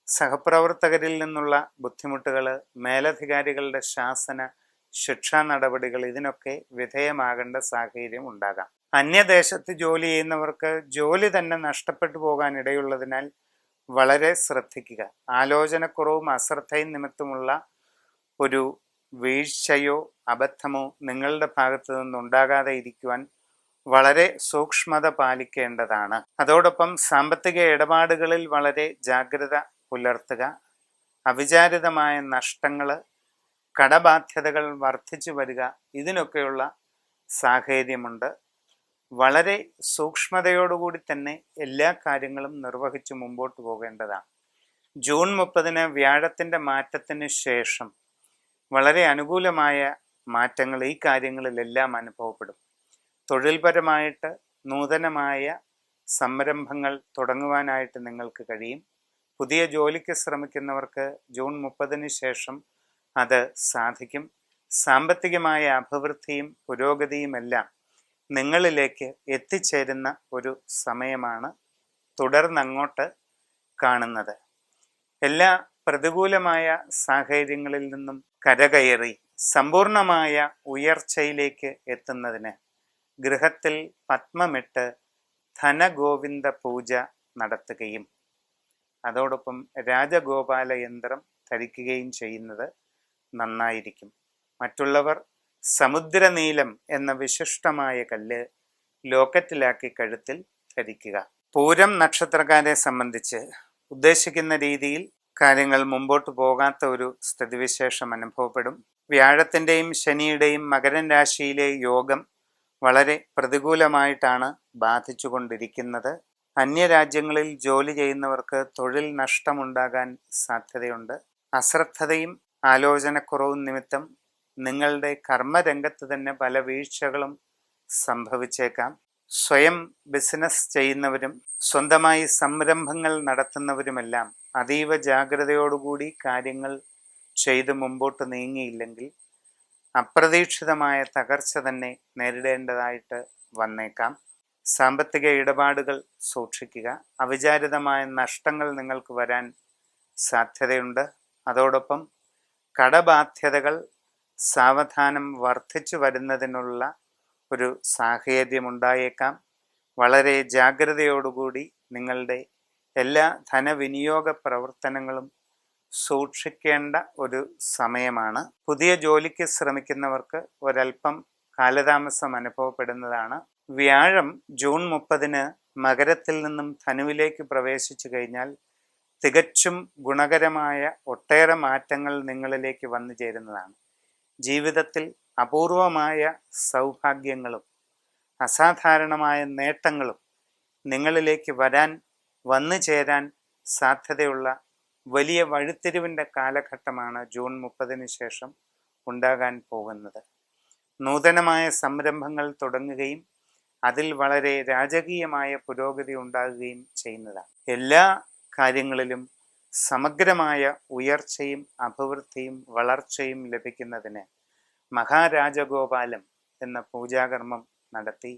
സഹപ്രവർത്തകരിൽ നിന്നുള്ള ബുദ്ധിമുട്ടുകൾ, മേലധികാരികളുടെ ശാസന ശിക്ഷാ നടപടികൾ ഇതിനൊക്കെ വിധേയമാകേണ്ട സാഹചര്യം ഉണ്ടാകാം. അന്യദേശത്ത് ജോലി ചെയ്യുന്നവർക്ക് ജോലി തന്നെ നഷ്ടപ്പെട്ടു പോകാൻ ഇടയുള്ളതിനാൽ വളരെ ശ്രദ്ധിക്കുക. ആലോചനക്കുറവും അശ്രദ്ധയും നിമിത്തമുള്ള ഒരു വീഴ്ചയോ അബദ്ധമോ നിങ്ങളുടെ ഭാഗത്തു നിന്നുണ്ടാകാതെ ഇരിക്കുവാൻ വളരെ സൂക്ഷ്മത പാലിക്കേണ്ടതാണ്. അതോടൊപ്പം സാമ്പത്തിക ഇടപാടുകളിൽ വളരെ ജാഗ്രത പുലർത്തുക. അവിചാരിതമായ നഷ്ടങ്ങൾ, കടബാധ്യതകൾ വർദ്ധിച്ചു വരിക ഇതിനൊക്കെയുള്ള സാഹചര്യമുണ്ട്. വളരെ സൂക്ഷ്മതയോടുകൂടി തന്നെ എല്ലാ കാര്യങ്ങളും നിർവഹിച്ച് മുമ്പോട്ട് പോകേണ്ടതാണ്. ജൂൺ 30 വ്യാഴത്തിൻ്റെ മാറ്റത്തിന് ശേഷം വളരെ അനുകൂലമായ മാറ്റങ്ങൾ ഈ കാര്യങ്ങളിലെല്ലാം അനുഭവപ്പെടും. തൊഴിൽപരമായിട്ട് നൂതനമായ സംരംഭങ്ങൾ തുടങ്ങുവാനായിട്ട് നിങ്ങൾക്ക് കഴിയും. പുതിയ ജോലിക്ക് ശ്രമിക്കുന്നവർക്ക് ജൂൺ 30 ശേഷം അത് സാധിക്കും. സാമ്പത്തികമായ അഭിവൃദ്ധിയും പുരോഗതിയുമെല്ലാം നിങ്ങളിലേക്ക് എത്തിച്ചേരുന്ന ഒരു സമയമാണ് തുടർന്നങ്ങോട്ട് കാണുന്നത്. എല്ലാ പ്രതികൂലമായ സാഹചര്യങ്ങളിൽ നിന്നും കരകയറി സമ്പൂർണമായ ഉയർച്ചയിലേക്ക് എത്തുന്നതിന് ഗൃഹത്തിൽ പത്മമിട്ട് ധനഗോവിന്ദ പൂജ നടത്തുകയും അതോടൊപ്പം രാജഗോപാല യന്ത്രം ധരിക്കുകയും ചെയ്യുന്നത് നന്നായിരിക്കും. മറ്റുള്ളവർ സമുദ്രനീലം എന്ന വിശിഷ്ടമായ കല്ല് ലോക്കറ്റിലാക്കി കഴുത്തിൽ ധരിക്കുക. പൂരം നക്ഷത്രക്കാരെ സംബന്ധിച്ച് ഉദ്ദേശിക്കുന്ന രീതിയിൽ കാര്യങ്ങൾ മുമ്പോട്ട് പോകാത്ത ഒരു സ്ഥിതിവിശേഷം അനുഭവപ്പെടും. വ്യാഴത്തിൻ്റെയും ശനിയുടെയും മകരൻ രാശിയിലെ യോഗം വളരെ പ്രതികൂലമായിട്ടാണ് ബാധിച്ചുകൊണ്ടിരിക്കുന്നത്. അന്യരാജ്യങ്ങളിൽ ജോലി ചെയ്യുന്നവർക്ക് തൊഴിൽ നഷ്ടമുണ്ടാകാൻ സാധ്യതയുണ്ട്. അശ്രദ്ധതയും ആലോചനക്കുറവും നിമിത്തം നിങ്ങളുടെ കർമ്മരംഗത്ത് തന്നെ പല വീഴ്ചകളും സംഭവിച്ചേക്കാം. സ്വയം ബിസിനസ് ചെയ്യുന്നവരും സ്വന്തമായി സംരംഭങ്ങൾ നടത്തുന്നവരുമെല്ലാം അതീവ ജാഗ്രതയോടുകൂടി കാര്യങ്ങൾ ചെയ്ത് മുമ്പോട്ട് നീങ്ങിയില്ലെങ്കിൽ അപ്രതീക്ഷിതമായ തകർച്ച തന്നെ നേരിടേണ്ടതായിട്ട് വന്നേക്കാം. സാമ്പത്തിക ഇടപാടുകൾ സൂക്ഷിക്കുക. അവിചാരിതമായ നഷ്ടങ്ങൾ നിങ്ങൾക്ക് വരാൻ സാധ്യതയുണ്ട്. അതോടൊപ്പം കടബാധ്യതകൾ സാവധാനം വർദ്ധിച്ചു വരുന്നതിനുള്ള ഒരു സാഹചര്യമുണ്ടായേക്കാം. വളരെ ജാഗ്രതയോടുകൂടി നിങ്ങളുടെ എല്ലാ ധനവിനിയോഗ പ്രവർത്തനങ്ങളും സൂക്ഷിക്കേണ്ട ഒരു സമയമാണ്. പുതിയ ജോലിക്ക് ശ്രമിക്കുന്നവർക്ക് ഒരൽപ്പം കാലതാമസം അനുഭവപ്പെടുന്നതാണ്. വ്യാഴം ജൂൺ 30 മകരത്തിൽ നിന്നും ധനുവിലേക്ക് പ്രവേശിച്ചു കഴിഞ്ഞാൽ തികച്ചും ഗുണകരമായ ഒട്ടേറെ മാറ്റങ്ങൾ നിങ്ങളിലേക്ക് വന്നു ചേരുന്നതാണ്. ജീവിതത്തിൽ അപൂർവമായ സൗഭാഗ്യങ്ങളും അസാധാരണമായ നേട്ടങ്ങളും നിങ്ങളിലേക്ക് വന്നു ചേരാൻ സാധ്യതയുള്ള വലിയ വഴിത്തിരിവിൻ്റെ കാലഘട്ടമാണ് ജൂൺ 30 ശേഷം ഉണ്ടാകാൻ പോകുന്നത്. നൂതനമായ സംരംഭങ്ങൾ തുടങ്ങുകയും അതിൽ വളരെ രാജകീയമായ പുരോഗതി ഉണ്ടാകുകയും ചെയ്യുന്നതാണ്. എല്ലാ കാര്യങ്ങളിലും സമഗ്രമായ ഉയർച്ചയും അഭിവൃദ്ധിയും വളർച്ചയും ലഭിക്കുന്നതിന് മഹാരാജഗോപാലം എന്ന പൂജാകർമ്മം നടത്തി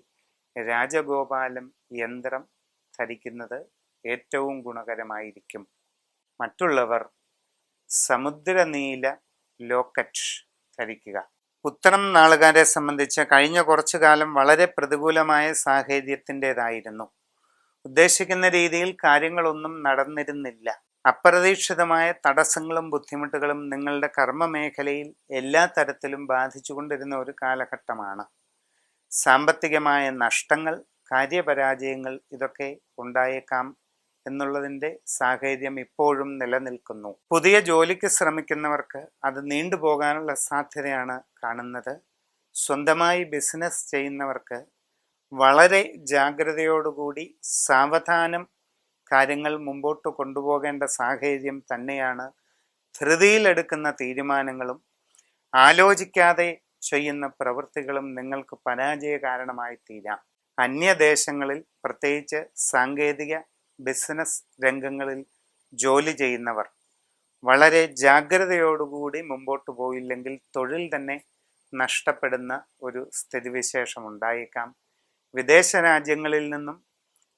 രാജഗോപാലം യന്ത്രം ധരിക്കുന്നത് ഏറ്റവും ഗുണകരമായിരിക്കും. മറ്റുള്ളവർ സമുദ്രനീല ലോക്കറ്റ് ധരിക്കുക. ഉത്തരം നാളുകാരെ സംബന്ധിച്ച് കഴിഞ്ഞ കുറച്ചു കാലം വളരെ പ്രതികൂലമായ സാഹചര്യത്തിൻ്റെതായിരുന്നു. ഉദ്ദേശിക്കുന്ന രീതിയിൽ കാര്യങ്ങളൊന്നും നടന്നിരുന്നില്ല. അപ്രതീക്ഷിതമായ തടസ്സങ്ങളും ബുദ്ധിമുട്ടുകളും നിങ്ങളുടെ കർമ്മ മേഖലയിൽ എല്ലാ തരത്തിലും ബാധിച്ചുകൊണ്ടിരുന്ന ഒരു കാലഘട്ടമാണ്. സാമ്പത്തികമായ നഷ്ടങ്ങൾ, കാര്യപരാജയങ്ങൾ ഇതൊക്കെ ഉണ്ടായേക്കാം എന്നുള്ളതിൻ്റെ സാഹചര്യം ഇപ്പോഴും നിലനിൽക്കുന്നു. പുതിയ ജോലിക്ക് ശ്രമിക്കുന്നവർക്ക് അത് നീണ്ടുപോകാനുള്ള സാധ്യതയാണ് കാണുന്നത്. സ്വന്തമായി ബിസിനസ് ചെയ്യുന്നവർക്ക് വളരെ ജാഗ്രതയോടുകൂടി സാവധാനം കാര്യങ്ങൾ മുമ്പോട്ട് കൊണ്ടുപോകേണ്ട സാഹചര്യം തന്നെയാണ്. ധൃതിയിലെടുക്കുന്ന തീരുമാനങ്ങളും ആലോചിക്കാതെ ചെയ്യുന്ന പ്രവൃത്തികളും നിങ്ങൾക്ക് പരാജയ കാരണമായി തീരാം. അന്യദേശങ്ങളിൽ പ്രത്യേകിച്ച് സാങ്കേതിക ബിസിനസ് രംഗങ്ങളിൽ ജോലി ചെയ്യുന്നവർ വളരെ ജാഗ്രതയോടുകൂടി മുമ്പോട്ട് പോയില്ലെങ്കിൽ തൊഴിൽ തന്നെ നഷ്ടപ്പെടുന്ന ഒരു സ്ഥിതിവിശേഷം ഉണ്ടായേക്കാം. വിദേശ രാജ്യങ്ങളിൽ നിന്നും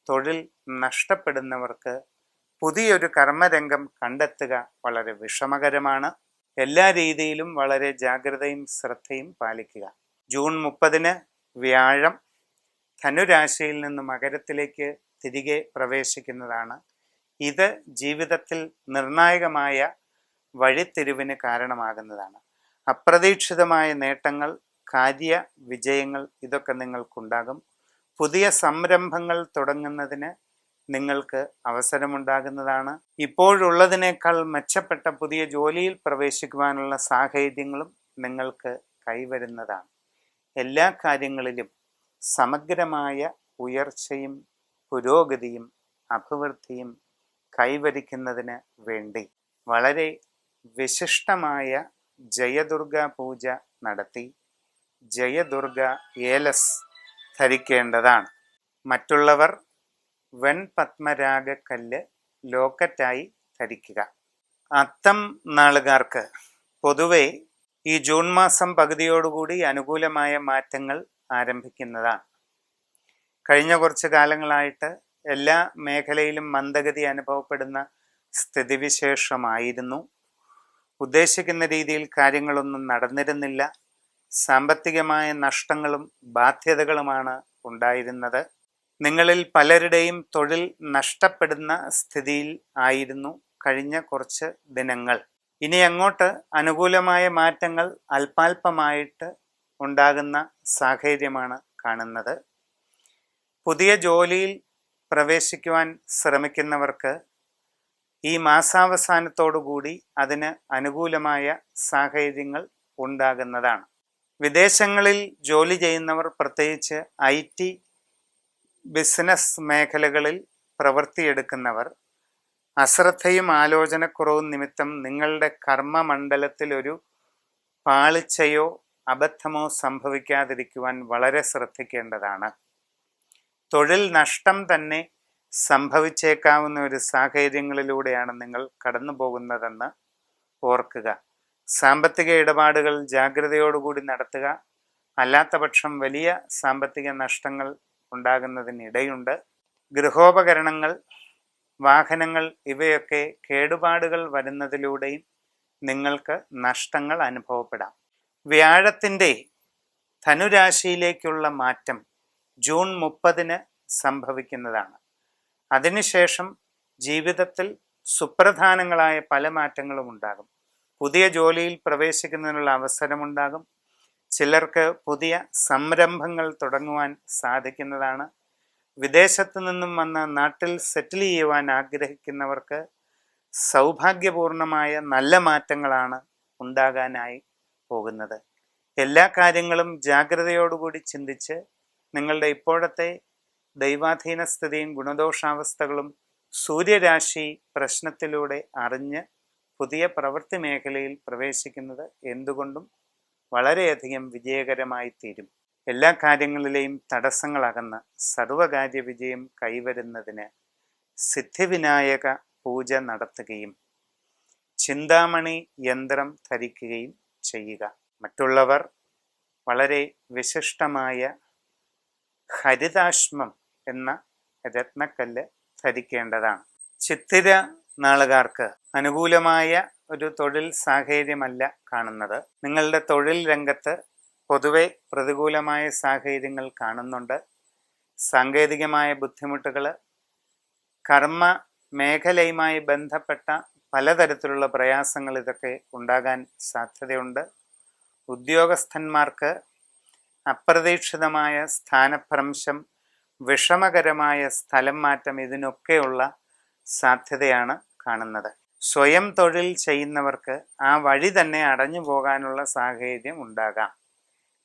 തൊഴിൽ നഷ്ടപ്പെടുന്നവർക്ക് പുതിയൊരു കർമ്മരംഗം കണ്ടെത്തുക വളരെ വിഷമകരമാണ്. എല്ലാ രീതിയിലും വളരെ ജാഗ്രതയും ശ്രദ്ധയും പാലിക്കുക. ജൂൺ 30 വ്യാഴം ധനുരാശിയിൽ നിന്ന് മകരത്തിലേക്ക് തിരികെ പ്രവേശിക്കുന്നതാണ്. ഇത് ജീവിതത്തിൽ നിർണായകമായ വഴിത്തിരിവിന് കാരണമാകുന്നതാണ്. അപ്രതീക്ഷിതമായ നേട്ടങ്ങൾ, കാര്യ വിജയങ്ങൾ ഇതൊക്കെ നിങ്ങൾക്കുണ്ടാകും. പുതിയ സംരംഭങ്ങൾ തുടങ്ങുന്നതിന് നിങ്ങൾക്ക് അവസരമുണ്ടാകുന്നതാണ്. ഇപ്പോഴുള്ളതിനേക്കാൾ മെച്ചപ്പെട്ട പുതിയ ജോലിയിൽ പ്രവേശിക്കുവാനുള്ള സാഹചര്യങ്ങളും നിങ്ങൾക്ക് കൈവരുന്നതാണ്. എല്ലാ കാര്യങ്ങളിലും സമഗ്രമായ ഉയർച്ചയും പുരോഗതിയും അഭിവൃദ്ധിയും കൈവരിക്കുന്നതിന് വേണ്ടി വളരെ വിശിഷ്ടമായ ജയദുർഗ പൂജ നടത്തി ജയദുർഗ ഏലസ് ധരിക്കേണ്ടതാണ്. മറ്റുള്ളവർ വെൺപത്മരാഗക്കല്ല് ലോക്കറ്റായി ധരിക്കുക. അത്തം നാളുകാർക്ക് പൊതുവെ ഈ ജൂൺ മാസം പകുതിയോടുകൂടി അനുകൂലമായ മാറ്റങ്ങൾ ആരംഭിക്കുന്നതാണ്. കഴിഞ്ഞ കുറച്ച് കാലങ്ങളായിട്ട് എല്ലാ മേഖലയിലും മന്ദഗതി അനുഭവപ്പെടുന്ന സ്ഥിതിവിശേഷമായിരുന്നു. ഉദ്ദേശിക്കുന്ന രീതിയിൽ കാര്യങ്ങളൊന്നും നടന്നിരുന്നില്ല. സാമ്പത്തികമായ നഷ്ടങ്ങളും ബാധ്യതകളുമാണ് ഉണ്ടായിരുന്നത്. നിങ്ങളിൽ പലരുടെയും തൊഴിൽ നഷ്ടപ്പെടുന്ന സ്ഥിതിയിൽ ആയിരുന്നു കഴിഞ്ഞ കുറച്ച് ദിനങ്ങൾ. ഇനി അങ്ങോട്ട് അനുകൂലമായ മാറ്റങ്ങൾ അല്പാൽപമായിട്ട് ഉണ്ടാകുന്ന സാഹചര്യമാണ് കാണുന്നത്. പുതിയ ജോലിയിൽ പ്രവേശിക്കുവാൻ ശ്രമിക്കുന്നവർക്ക് ഈ മാസാവസാനത്തോടുകൂടി അതിന് അനുകൂലമായ സാഹചര്യങ്ങൾ ഉണ്ടാകുന്നതാണ്. വിദേശങ്ങളിൽ ജോലി ചെയ്യുന്നവർ, പ്രത്യേകിച്ച് IT ബിസിനസ് മേഖലകളിൽ പ്രവൃത്തിയെടുക്കുന്നവർ, അശ്രദ്ധയും ആലോചനക്കുറവും നിമിത്തം നിങ്ങളുടെ കർമ്മമണ്ഡലത്തിൽ ഒരു പാളിച്ചയോ അബദ്ധമോ സംഭവിക്കാതിരിക്കുവാൻ വളരെ ശ്രദ്ധിക്കേണ്ടതാണ്. തൊഴിൽ നഷ്ടം തന്നെ സംഭവിച്ചേക്കാവുന്ന ഒരു സാഹചര്യങ്ങളിലൂടെയാണ് നിങ്ങൾ കടന്നു പോകുന്നതെന്ന് ഓർക്കുക. സാമ്പത്തിക ഇടപാടുകൾ ജാഗ്രതയോടുകൂടി നടത്തുക. അല്ലാത്ത പക്ഷം വലിയ സാമ്പത്തിക നഷ്ടങ്ങൾ ഉണ്ടാകുന്നതിനിടയുണ്ട്. ഗൃഹോപകരണങ്ങൾ, വാഹനങ്ങൾ ഇവയൊക്കെ കേടുപാടുകൾ വരുന്നതിലൂടെയും നിങ്ങൾക്ക് നഷ്ടങ്ങൾ അനുഭവപ്പെടാം. വ്യാഴത്തിൻ്റെ ധനുരാശിയിലേക്കുള്ള മാറ്റം ജൂൺ 30 സംഭവിക്കുന്നതാണ്. അതിനുശേഷം ജീവിതത്തിൽ സുപ്രധാനങ്ങളായ പല മാറ്റങ്ങളും ഉണ്ടാകും. പുതിയ ജോലിയിൽ പ്രവേശിക്കുന്നതിനുള്ള അവസരമുണ്ടാകും. ചിലർക്ക് പുതിയ സംരംഭങ്ങൾ തുടങ്ങുവാൻ സാധിക്കുന്നതാണ്. വിദേശത്തു നിന്നും വന്ന് നാട്ടിൽ സെറ്റിൽ ചെയ്യുവാൻ ആഗ്രഹിക്കുന്നവർക്ക് സൗഭാഗ്യപൂർണമായ നല്ല മാറ്റങ്ങളാണ് ഉണ്ടാകാനായി പോകുന്നത്. എല്ലാ കാര്യങ്ങളും ജാഗ്രതയോടുകൂടി ചിന്തിച്ച് നിങ്ങളുടെ ഇപ്പോഴത്തെ ദൈവാധീന സ്ഥിതിയും ഗുണദോഷാവസ്ഥകളും സൂര്യരാശി പ്രശ്നത്തിലൂടെ അറിഞ്ഞ് പുതിയ പ്രവൃത്തി മേഖലയിൽ പ്രവേശിക്കുന്നത് എന്തുകൊണ്ടും വളരെയധികം വിജയകരമായി തീരും. എല്ലാ കാര്യങ്ങളിലെയും തടസ്സങ്ങളകന്ന് സർവകാര്യ വിജയം കൈവരുന്നതിന് സിദ്ധിവിനായക പൂജ നടത്തുകയും ചിന്താമണി യന്ത്രം ധരിക്കുകയും ചെയ്യുക. മറ്റുള്ളവർ വളരെ വിശിഷ്ടമായ ഹരിതാശ്മം എന്ന രത്നക്കല്ല് ധരിക്കേണ്ടതാണ്. ചിത്തിര നാളുകാർക്ക് അനുകൂലമായ ഒരു തൊഴിൽ സാഹചര്യമല്ല കാണുന്നത്. നിങ്ങളുടെ തൊഴിൽ രംഗത്ത് പൊതുവെ പ്രതികൂലമായ സാഹചര്യങ്ങൾ കാണുന്നുണ്ട്. സാങ്കേതികമായ ബുദ്ധിമുട്ടുകൾ, കർമ്മ മേഖലയുമായി ബന്ധപ്പെട്ട പലതരത്തിലുള്ള പ്രയാസങ്ങൾ ഇതൊക്കെ ഉണ്ടാകാൻ സാധ്യതയുണ്ട്. ഉദ്യോഗസ്ഥന്മാർക്ക് അപ്രതീക്ഷിതമായ സ്ഥാനഭ്രംശം, വിഷമകരമായ സ്ഥലം മാറ്റം ഇതിനൊക്കെയുള്ള സാധ്യതയാണ് കാണുന്നത്. സ്വയം തൊഴിൽ ചെയ്യുന്നവർക്ക് ആ വഴി തന്നെ അടഞ്ഞു പോകാനുള്ള സാഹചര്യം ഉണ്ടാകാം.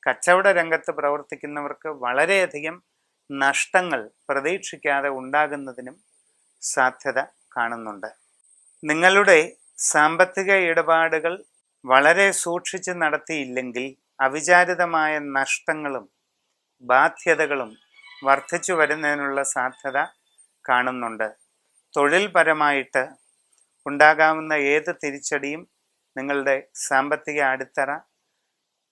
കച്ചവട രംഗത്ത് പ്രവർത്തിക്കുന്നവർക്ക് വളരെയധികം നഷ്ടങ്ങൾ പ്രതീക്ഷിക്കാതെ ഉണ്ടാകുന്നതിനും സാധ്യത കാണുന്നുണ്ട്. നിങ്ങളുടെ സാമ്പത്തിക ഇടപാടുകൾ വളരെ സൂക്ഷിച്ച് നടത്തിയില്ലെങ്കിൽ അവിചാരിതമായ നഷ്ടങ്ങളും ബാധ്യതകളും വർദ്ധിച്ചു വരുന്നതിനുള്ള സാധ്യത കാണുന്നുണ്ട്. തൊഴിൽപരമായിട്ട് ഉണ്ടാകാവുന്ന ഏത് തിരിച്ചടിയും നിങ്ങളുടെ സാമ്പത്തിക അടിത്തറ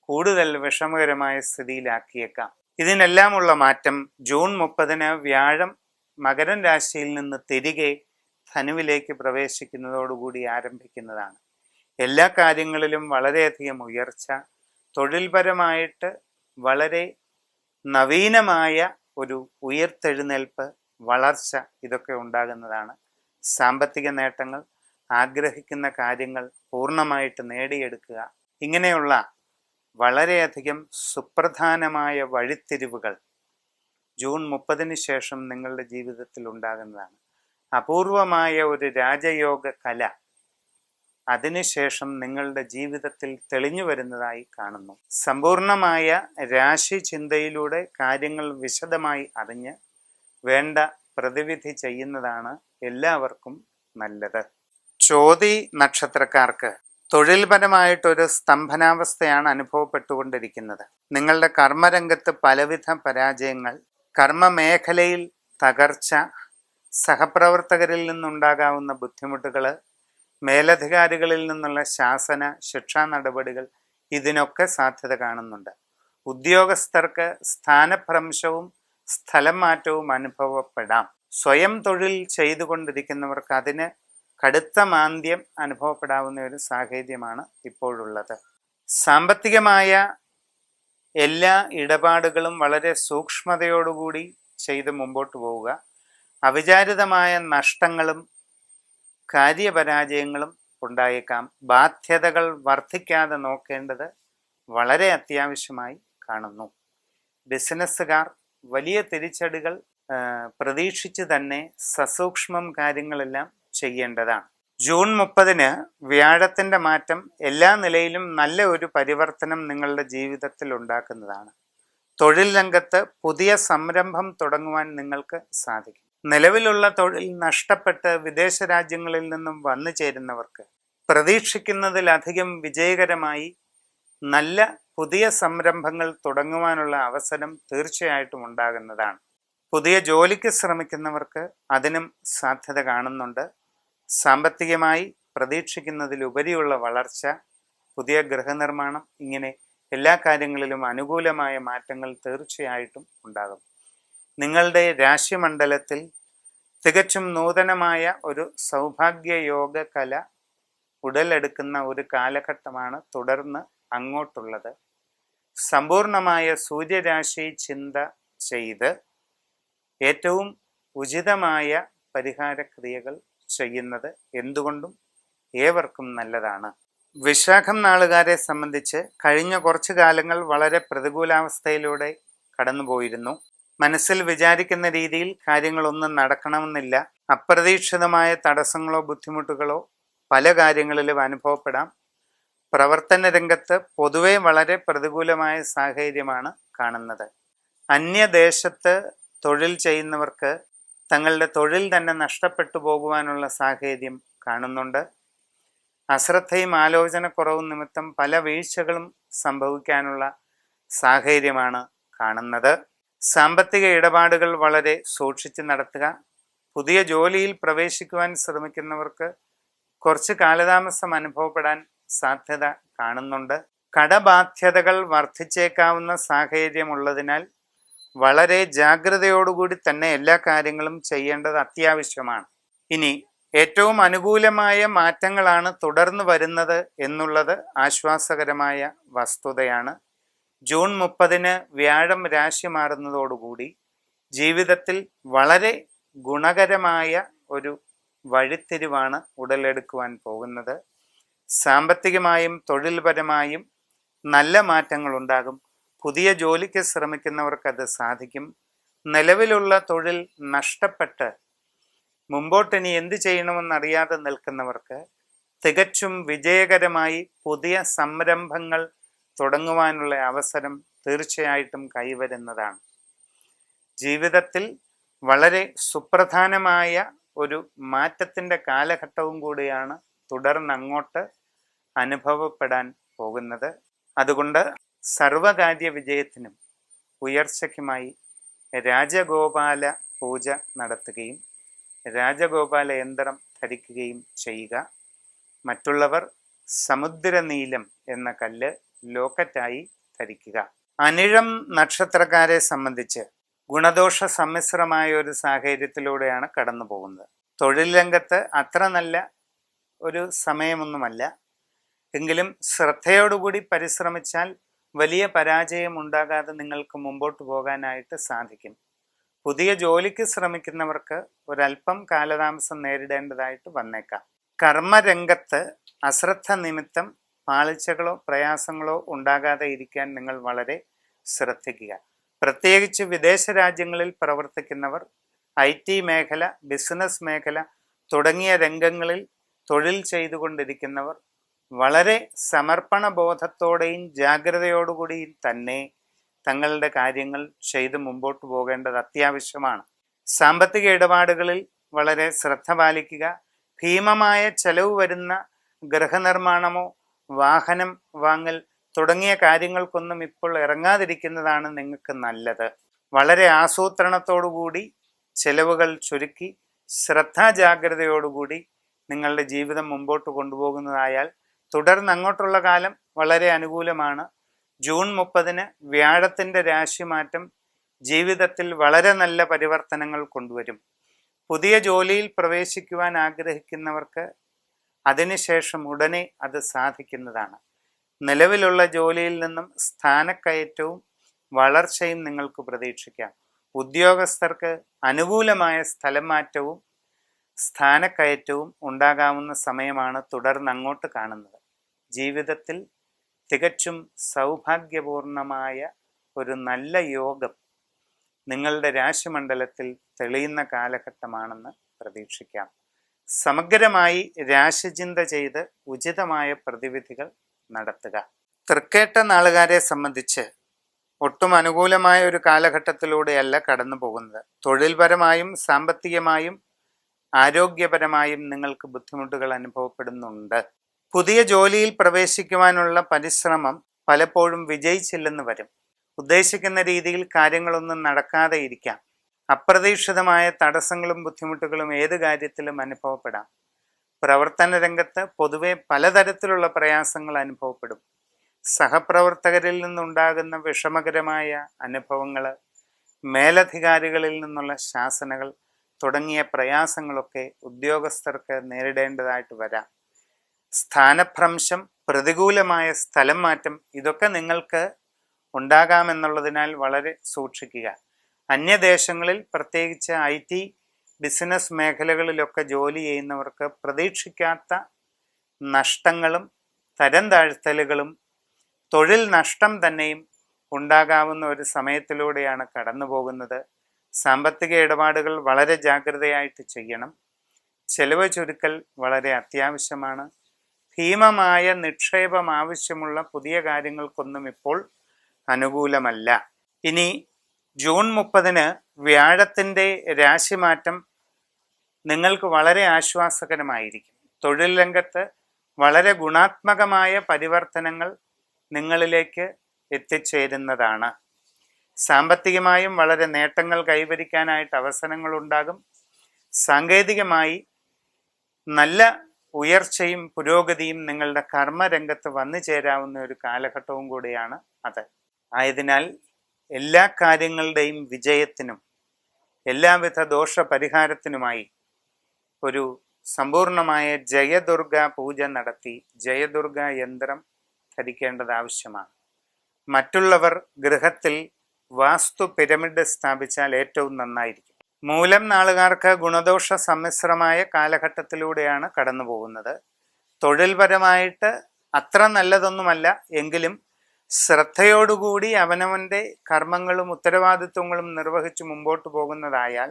കൂടുതൽ വിഷമകരമായ സ്ഥിതിയിലാക്കിയേക്കാം. ഇതിനെല്ലാമുള്ള മാറ്റം ജൂൺ 30 വ്യാഴം മകരം രാശിയിൽ നിന്ന് തിരികെ ധനുവിലേക്ക് പ്രവേശിക്കുന്നതോടുകൂടി ആരംഭിക്കുന്നതാണ്. എല്ലാ കാര്യങ്ങളിലും വളരെയധികം ഉയർച്ച, തൊഴിൽപരമായിട്ട് വളരെ നവീനമായ ഒരു ഉയർത്തെഴുന്നേൽപ്പ്, വളർച്ച ഇതൊക്കെ ഉണ്ടാകുന്നതാണ്. സാമ്പത്തിക നേട്ടങ്ങൾ, ആഗ്രഹിക്കുന്ന കാര്യങ്ങൾ പൂർണ്ണമായിട്ട് നേടിയെടുക്കുക, ഇങ്ങനെയുള്ള വളരെയധികം സുപ്രധാനമായ വഴിത്തിരിവുകൾ ജൂൺ 30 ശേഷം നിങ്ങളുടെ ജീവിതത്തിൽ ഉണ്ടാകുന്നതാണ്. അപൂർവമായ ഒരു രാജയോഗ കല അതിനുശേഷം നിങ്ങളുടെ ജീവിതത്തിൽ തെളിഞ്ഞു വരുന്നതായി കാണുന്നു. സമ്പൂർണമായ രാശി ചിന്തയിലൂടെ കാര്യങ്ങൾ വിശദമായി അറിഞ്ഞ് വേണ്ട പ്രതിവിധി ചെയ്യുന്നതാണ് എല്ലാവർക്കും നല്ലത്. ചോതി നക്ഷത്രക്കാർക്ക് തൊഴിൽപരമായിട്ടൊരു സ്തംഭനാവസ്ഥയാണ് അനുഭവപ്പെട്ടുകൊണ്ടിരിക്കുന്നത്. നിങ്ങളുടെ കർമ്മരംഗത്ത് പലവിധ പരാജയങ്ങൾ, കർമ്മമേഖലയിൽ തകർച്ച, സഹപ്രവർത്തകരിൽ നിന്നുണ്ടാകാവുന്ന ബുദ്ധിമുട്ടുകൾ, മേലധികാരികളിൽ നിന്നുള്ള ശാസന ശിക്ഷാ നടപടികൾ ഇതിനൊക്കെ സാധ്യത കാണുന്നുണ്ട്. ഉദ്യോഗസ്ഥർക്ക് സ്ഥാനഭ്രംശവും സ്ഥലം മാറ്റവും അനുഭവപ്പെടാം. സ്വയം തൊഴിൽ ചെയ്തുകൊണ്ടിരിക്കുന്നവർക്ക് അതിന് കടുത്ത മാന്ദ്യം അനുഭവപ്പെടാവുന്ന ഒരു സാഹചര്യമാണ് ഇപ്പോഴുള്ളത്. സാമ്പത്തികമായ എല്ലാ ഇടപാടുകളും വളരെ സൂക്ഷ്മതയോടുകൂടി ചെയ്ത് മുമ്പോട്ട് പോവുക. അവിചാരിതമായ നഷ്ടങ്ങളും കാര്യപരാജയങ്ങളും ഉണ്ടായേക്കാം. ബാധ്യതകൾ വർദ്ധിക്കാതെ നോക്കേണ്ടത് വളരെ അത്യാവശ്യമായി കാണുന്നു. ബിസിനസ്സുകാർ വലിയ തിരിച്ചടികൾ പ്രതീക്ഷിച്ച് തന്നെ സസൂക്ഷ്മം കാര്യങ്ങളെല്ലാം ചെയ്യേണ്ടതാണ്. ജൂൺ 30 വ്യാഴത്തിന്റെ മാറ്റം എല്ലാ നിലയിലും നല്ല ഒരു പരിവർത്തനം നിങ്ങളുടെ ജീവിതത്തിൽ ഉണ്ടാക്കുന്നതാണ്. തൊഴിൽ രംഗത്ത് പുതിയ സംരംഭം തുടങ്ങുവാൻ നിങ്ങൾക്ക് സാധിക്കും. നിലവിലുള്ള തൊഴിൽ നഷ്ടപ്പെട്ട് വിദേശ രാജ്യങ്ങളിൽ നിന്നും വന്നു ചേരുന്നവർക്ക് പ്രതീക്ഷിക്കുന്നതിലധികം വിജയകരമായി നല്ല പുതിയ സംരംഭങ്ങൾ തുടങ്ങുവാനുള്ള അവസരം തീർച്ചയായിട്ടും ഉണ്ടാകുന്നതാണ്. പുതിയ ജോലിക്ക് ശ്രമിക്കുന്നവർക്ക് അതിനും സാധ്യത കാണുന്നുണ്ട്. സാമ്പത്തികമായി പ്രതീക്ഷിക്കുന്നതിലുപരിയുള്ള വളർച്ച, പുതിയ ഗൃഹനിർമ്മാണം, ഇങ്ങനെ എല്ലാ കാര്യങ്ങളിലും അനുകൂലമായ മാറ്റങ്ങൾ തീർച്ചയായിട്ടും ഉണ്ടാകും. നിങ്ങളുടെ രാശിമണ്ഡലത്തിൽ തികച്ചും നൂതനമായ ഒരു സൗഭാഗ്യയോഗ കല ഉടലെടുക്കുന്ന ഒരു കാലഘട്ടമാണ് തുടർന്ന് അങ്ങോട്ടുള്ളത്. സമ്പൂർണമായ സൂര്യരാശി ചിന്ത ചെയ്ത് ഏറ്റവും ഉചിതമായ പരിഹാരക്രിയകൾ ചെയ്യുന്നത് എന്തുകൊണ്ടും ഏവർക്കും നല്ലതാണ്. വിശാഖം നാളുകാരെ സംബന്ധിച്ച് കഴിഞ്ഞ കുറച്ചു കാലങ്ങൾ വളരെ പ്രതികൂലാവസ്ഥയിലൂടെ കടന്നുപോയിരുന്നു. മനസ്സിൽ വിചാരിക്കുന്ന രീതിയിൽ കാര്യങ്ങളൊന്നും നടക്കണമെന്നില്ല. അപ്രതീക്ഷിതമായ തടസ്സങ്ങളോ ബുദ്ധിമുട്ടുകളോ പല കാര്യങ്ങളിലും അനുഭവപ്പെടാം. പ്രവർത്തന രംഗത്ത് പൊതുവെ വളരെ പ്രതികൂലമായ സാഹചര്യമാണ് കാണുന്നത്. അന്യദേശത്ത് തൊഴിൽ ചെയ്യുന്നവർക്ക് തങ്ങളുടെ തൊഴിൽ തന്നെ നഷ്ടപ്പെട്ടു പോകുവാനുള്ള സാഹചര്യം കാണുന്നുണ്ട്. അശ്രദ്ധയും ആലോചനക്കുറവും നിമിത്തം പല വീഴ്ചകളും സംഭവിക്കാനുള്ള സാഹചര്യമാണ് കാണുന്നത്. സാമ്പത്തിക ഇടപാടുകൾ വളരെ സൂക്ഷിച്ച് നടത്തുക. പുതിയ ജോലിയിൽ പ്രവേശിക്കുവാൻ ശ്രമിക്കുന്നവർക്ക് കുറച്ച് കാലതാമസം അനുഭവപ്പെടാൻ സാധ്യത കാണുന്നുണ്ട്. കടബാധ്യതകൾ വർദ്ധിച്ചേക്കാവുന്ന സാഹചര്യമുള്ളതിനാൽ വളരെ ജാഗ്രതയോടുകൂടി തന്നെ എല്ലാ കാര്യങ്ങളും ചെയ്യേണ്ടത് അത്യാവശ്യമാണ്. ഇനി ഏറ്റവും അനുകൂലമായ മാറ്റങ്ങളാണ് തുടർന്ന് വരുന്നത് എന്നുള്ളത് ആശ്വാസകരമായ വസ്തുതയാണ്. ജൂൺ 30 വ്യാഴം രാശി മാറുന്നതോടുകൂടി ജീവിതത്തിൽ വളരെ ഗുണകരമായ ഒരു വഴിത്തിരിവാണ് ഉടലെടുക്കുവാൻ പോകുന്നത്. സാമ്പത്തികമായും തൊഴിൽപരമായും നല്ല മാറ്റങ്ങൾ ഉണ്ടാകും. പുതിയ ജോലിക്ക് ശ്രമിക്കുന്നവർക്ക് അത് സാധിക്കും. നിലവിലുള്ള തൊഴിൽ നഷ്ടപ്പെട്ട് മുമ്പോട്ടിനി എന്ത് ചെയ്യണമെന്നറിയാതെ നിൽക്കുന്നവർക്ക് തികച്ചും വിജയകരമായി പുതിയ സംരംഭങ്ങൾ തുടങ്ങുവാനുള്ള അവസരം തീർച്ചയായിട്ടും കൈവരുന്നതാണ്. ജീവിതത്തിൽ വളരെ സുപ്രധാനമായ ഒരു മാറ്റത്തിൻ്റെ കാലഘട്ടവും കൂടിയാണ് തുടർന്നങ്ങോട്ട് അനുഭവപ്പെടാൻ പോകുന്നത്. അതുകൊണ്ട് സർവകാര്യ വിജയത്തിനും ഉയർച്ചയ്ക്കുമായി രാജഗോപാല പൂജ നടത്തുകയും രാജഗോപാല യന്ത്രം ധരിക്കുകയും ചെയ്യുക. മറ്റുള്ളവർ സമുദ്രനീലം എന്ന കല്ല് ലോക്കറ്റായി ധരിക്കുക. അനിഴം നക്ഷത്രക്കാരെ സംബന്ധിച്ച് ഗുണദോഷ സമ്മിശ്രമായ ഒരു സാഹചര്യത്തിലൂടെയാണ് കടന്നു പോകുന്നത്. തൊഴിൽ രംഗത്ത് അത്ര നല്ല ഒരു സമയമൊന്നുമല്ല. എങ്കിലും ശ്രദ്ധയോടുകൂടി പരിശ്രമിച്ചാൽ വലിയ പരാജയം ഉണ്ടാകാതെ നിങ്ങൾക്ക് മുമ്പോട്ട് പോകാനായിട്ട് സാധിക്കും. പുതിയ ജോലിക്ക് ശ്രമിക്കുന്നവർക്ക് ഒരല്പം കാലതാമസം നേരിടേണ്ടതായിട്ട് വന്നേക്കാം. കർമ്മരംഗത്ത് അശ്രദ്ധ നിമിത്തം പാളിച്ചകളോ പ്രയാസങ്ങളോ ഉണ്ടാകാതെ ഇരിക്കാൻ നിങ്ങൾ വളരെ ശ്രദ്ധിക്കുക. പ്രത്യേകിച്ച് വിദേശ രാജ്യങ്ങളിൽ പ്രവർത്തിക്കുന്നവർ, IT മേഖല, ബിസിനസ് മേഖല തുടങ്ങിയ രംഗങ്ങളിൽ തൊഴിൽ ചെയ്തുകൊണ്ടിരിക്കുന്നവർ വളരെ സമർപ്പണ ബോധത്തോടെയും ജാഗ്രതയോടുകൂടിയും തന്നെ തങ്ങളുടെ കാര്യങ്ങൾ ചെയ്ത് മുമ്പോട്ട് പോകേണ്ടത് അത്യാവശ്യമാണ്. സാമ്പത്തിക ഇടപാടുകളിൽ വളരെ ശ്രദ്ധ പാലിക്കുക. ഭീമമായ ചെലവ് വരുന്ന ഗൃഹനിർമ്മാണമോ വാഹനം വാങ്ങൽ തുടങ്ങിയ കാര്യങ്ങൾക്കൊന്നും ഇപ്പോൾ ഇറങ്ങാതിരിക്കുന്നതാണ് നിങ്ങൾക്ക് നല്ലത്. വളരെ ആസൂത്രണത്തോടുകൂടി ചെലവുകൾ ചുരുക്കി ശ്രദ്ധാജാഗ്രതയോടുകൂടി നിങ്ങളുടെ ജീവിതം മുമ്പോട്ട് കൊണ്ടുപോകുന്നതായാൽ തുടർന്ന് അങ്ങോട്ടുള്ള കാലം വളരെ അനുകൂലമാണ്. ജൂൺ 30 വ്യാഴത്തിൻ്റെ രാശിമാറ്റം ജീവിതത്തിൽ വളരെ നല്ല പരിവർത്തനങ്ങൾ കൊണ്ടുവരും. പുതിയ ജോലിയിൽ പ്രവേശിക്കുവാൻ ആഗ്രഹിക്കുന്നവർക്ക് അതിനുശേഷം ഉടനെ അത് സാധിക്കുന്നതാണ്. നിലവിലുള്ള ജോലിയിൽ നിന്നും സ്ഥാനക്കയറ്റവും വളർച്ചയും നിങ്ങൾക്ക് പ്രതീക്ഷിക്കാം. ഉദ്യോഗസ്ഥർക്ക് അനുകൂലമായ സ്ഥലം മാറ്റവും സ്ഥാനക്കയറ്റവും ഉണ്ടാകാവുന്ന സമയമാണ് തുടർന്ന് അങ്ങോട്ട് കാണുന്നത്. ജീവിതത്തിൽ തികച്ചും സൗഭാഗ്യപൂർണമായ ഒരു നല്ല യോഗം നിങ്ങളുടെ രാശിമണ്ഡലത്തിൽ തെളിയുന്ന കാലഘട്ടമാണെന്ന് പ്രതീക്ഷിക്കാം. സമഗ്രമായി രാശിചിന്ത ചെയ്ത് ഉചിതമായ പ്രതിവിധികൾ നടത്തുക. തൃക്കേട്ട നാളുകാരെ സംബന്ധിച്ച് ഒട്ടും അനുകൂലമായ ഒരു കാലഘട്ടത്തിലൂടെയല്ല കടന്നു പോകുന്നത്. തൊഴിൽപരമായും സാമ്പത്തികമായും ആരോഗ്യപരമായും നിങ്ങൾക്ക് ബുദ്ധിമുട്ടുകൾ അനുഭവപ്പെടുന്നുണ്ട്. പുതിയ ജോലിയിൽ പ്രവേശിക്കുവാനുള്ള പരിശ്രമം പലപ്പോഴും വിജയിച്ചില്ലെന്ന് വരും. ഉദ്ദേശിക്കുന്ന രീതിയിൽ കാര്യങ്ങളൊന്നും നടക്കാതെ ഇരിക്കാം. അപ്രതീക്ഷിതമായ തടസ്സങ്ങളും ബുദ്ധിമുട്ടുകളും ഏത് കാര്യത്തിലും അനുഭവപ്പെടാം. പ്രവർത്തന രംഗത്ത് പൊതുവെ പലതരത്തിലുള്ള പ്രയാസങ്ങൾ അനുഭവപ്പെടും. സഹപ്രവർത്തകരിൽ നിന്നുണ്ടാകുന്ന വിഷമകരമായ അനുഭവങ്ങൾ, മേലധികാരികളിൽ നിന്നുള്ള ശാസനകൾ തുടങ്ങിയ പ്രയാസങ്ങളൊക്കെ ഉദ്യോഗസ്ഥർക്ക് നേരിടേണ്ടതായിട്ട് വരാം. സ്ഥാനഭ്രംശം, പ്രതികൂലമായ സ്ഥലം മാറ്റം ഇതൊക്കെ നിങ്ങൾക്ക് ഉണ്ടാകാമെന്നുള്ളതിനാൽ വളരെ സൂക്ഷിക്കുക. അന്യദേശങ്ങളിൽ പ്രത്യേകിച്ച് IT, ബിസിനസ് മേഖലകളിലൊക്കെ ജോലി ചെയ്യുന്നവർക്ക് പ്രതീക്ഷിക്കാത്ത നഷ്ടങ്ങളും തരം താഴ്ത്തലുകളും തൊഴിൽ നഷ്ടം തന്നെയും ഉണ്ടാകാവുന്ന ഒരു സമയത്തിലൂടെയാണ് കടന്നു പോകുന്നത്. സാമ്പത്തിക ഇടപാടുകൾ വളരെ ജാഗ്രതയായിട്ട് ചെയ്യണം. ചെലവ് ചുരുക്കൽ വളരെ അത്യാവശ്യമാണ്. ഭീമമായ നിക്ഷേപം ആവശ്യമുള്ള പുതിയ കാര്യങ്ങൾക്കൊന്നും ഇപ്പോൾ അനുകൂലമല്ല. ഇനി ജൂൺ 30 വ്യാഴത്തിൻ്റെ രാശിമാറ്റം നിങ്ങൾക്ക് വളരെ ആശ്വാസകരമായിരിക്കും. തൊഴിൽ രംഗത്ത് വളരെ ഗുണാത്മകമായ പരിവർത്തനങ്ങൾ നിങ്ങളിലേക്ക് എത്തിച്ചേരുന്നതാണ്. സാമ്പത്തികമായും വളരെ നേട്ടങ്ങൾ കൈവരിക്കാനായിട്ട് അവസരങ്ങളുണ്ടാകും. സാങ്കേതികമായി നല്ല ഉയർച്ചയും പുരോഗതിയും നിങ്ങളുടെ കർമ്മരംഗത്ത് വന്നു ചേരാവുന്ന ഒരു കാലഘട്ടവും കൂടിയാണ് അത്. ആയതിനാൽ എല്ലാ കാര്യങ്ങളുടെയും വിജയത്തിനും എല്ലാവിധ ദോഷപരിഹാരത്തിനുമായി ഒരു സമ്പൂർണമായ ജയദുർഗ പൂജ നടത്തി ജയദുർഗ യന്ത്രം ധരിക്കേണ്ടത് ആവശ്യമാണ്. മറ്റുള്ളവർ ഗൃഹത്തിൽ വാസ്തു പിരമിഡ് സ്ഥാപിച്ചാൽ ഏറ്റവും നന്നായിരിക്കും. മൂലം നാളുകാർക്ക് ഗുണദോഷ സമ്മിശ്രമായ കാലഘട്ടത്തിലൂടെയാണ് കടന്നു പോകുന്നത്. തൊഴിൽപരമായിട്ട് അത്ര നല്ലതൊന്നുമല്ല എങ്കിലും ശ്രദ്ധയോടുകൂടി അവനവൻ്റെ കർമ്മങ്ങളും ഉത്തരവാദിത്വങ്ങളും നിർവഹിച്ച് മുമ്പോട്ട് പോകുന്നതായാൽ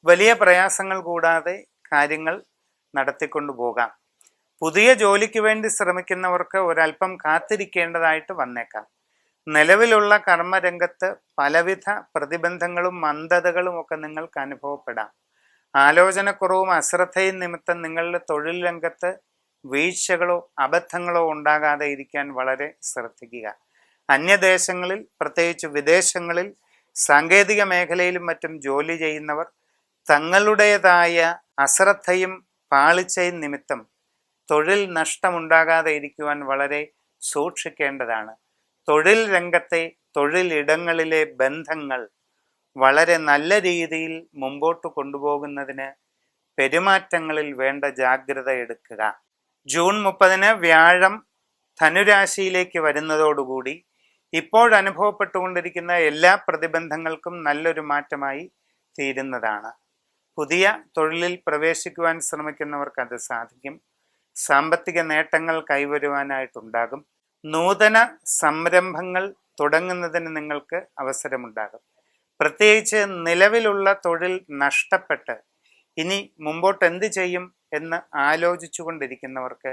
വലിയ പ്രയാസങ്ങൾ കൂടാതെ കാര്യങ്ങൾ നടത്തിക്കൊണ്ടു പോകാം. പുതിയ ജോലിക്ക് വേണ്ടി ശ്രമിക്കുന്നവർക്ക് ഒരല്പം കാത്തിരിക്കേണ്ടതായിട്ട് വന്നേക്കാം. നിലവിലുള്ള കർമ്മരംഗത്ത് പലവിധ പ്രതിബന്ധങ്ങളും മന്ദതകളും ഒക്കെ നിങ്ങൾക്ക് അനുഭവപ്പെടാം. ആലോചനക്കുറവും അശ്രദ്ധയും നിമിത്തം നിങ്ങളുടെ തൊഴിൽ രംഗത്ത് വീഴ്ചകളോ അബദ്ധങ്ങളോ ഉണ്ടാകാതെ ഇരിക്കാൻ വളരെ ശ്രദ്ധിക്കുക. അന്യദേശങ്ങളിൽ പ്രത്യേകിച്ച് വിദേശങ്ങളിൽ സാങ്കേതിക മേഖലയിലും മറ്റും ജോലി ചെയ്യുന്നവർ തങ്ങളുടേതായ അശ്രദ്ധയും പാളിച്ചയും നിമിത്തം തൊഴിൽ നഷ്ടമുണ്ടാകാതെ ഇരിക്കുവാൻ വളരെ സൂക്ഷിക്കേണ്ടതാണ്. തൊഴിൽ രംഗത്തെ തൊഴിലിടങ്ങളിലെ ബന്ധങ്ങൾ വളരെ നല്ല രീതിയിൽ മുമ്പോട്ട് കൊണ്ടുപോകുന്നതിന് പെരുമാറ്റങ്ങളിൽ വേണ്ട ജാഗ്രത എടുക്കുക. ജൂൺ 30 വ്യാഴം ധനുരാശിയിലേക്ക് വരുന്നതോടുകൂടി ഇപ്പോഴനുഭവപ്പെട്ടുകൊണ്ടിരിക്കുന്ന എല്ലാ പ്രതിബന്ധങ്ങൾക്കും നല്ലൊരു മാറ്റമായി തീരുന്നതാണ്. പുതിയ തൊഴിലിൽ പ്രവേശിക്കുവാൻ ശ്രമിക്കുന്നവർക്ക് അത് സാധിക്കും. സാമ്പത്തിക നേട്ടങ്ങൾ കൈവരുവാനായിട്ടുണ്ടാകും. നൂതന സംരംഭങ്ങൾ തുടങ്ങുന്നതിന് നിങ്ങൾക്ക് അവസരമുണ്ടാകും. പ്രത്യേകിച്ച് നിലവിലുള്ള തൊഴിൽ നഷ്ടപ്പെട്ട് ഇനി മുമ്പോട്ട് എന്ത് ചെയ്യും എന്ന് ആലോചിച്ചു കൊണ്ടിരിക്കുന്നവർക്ക്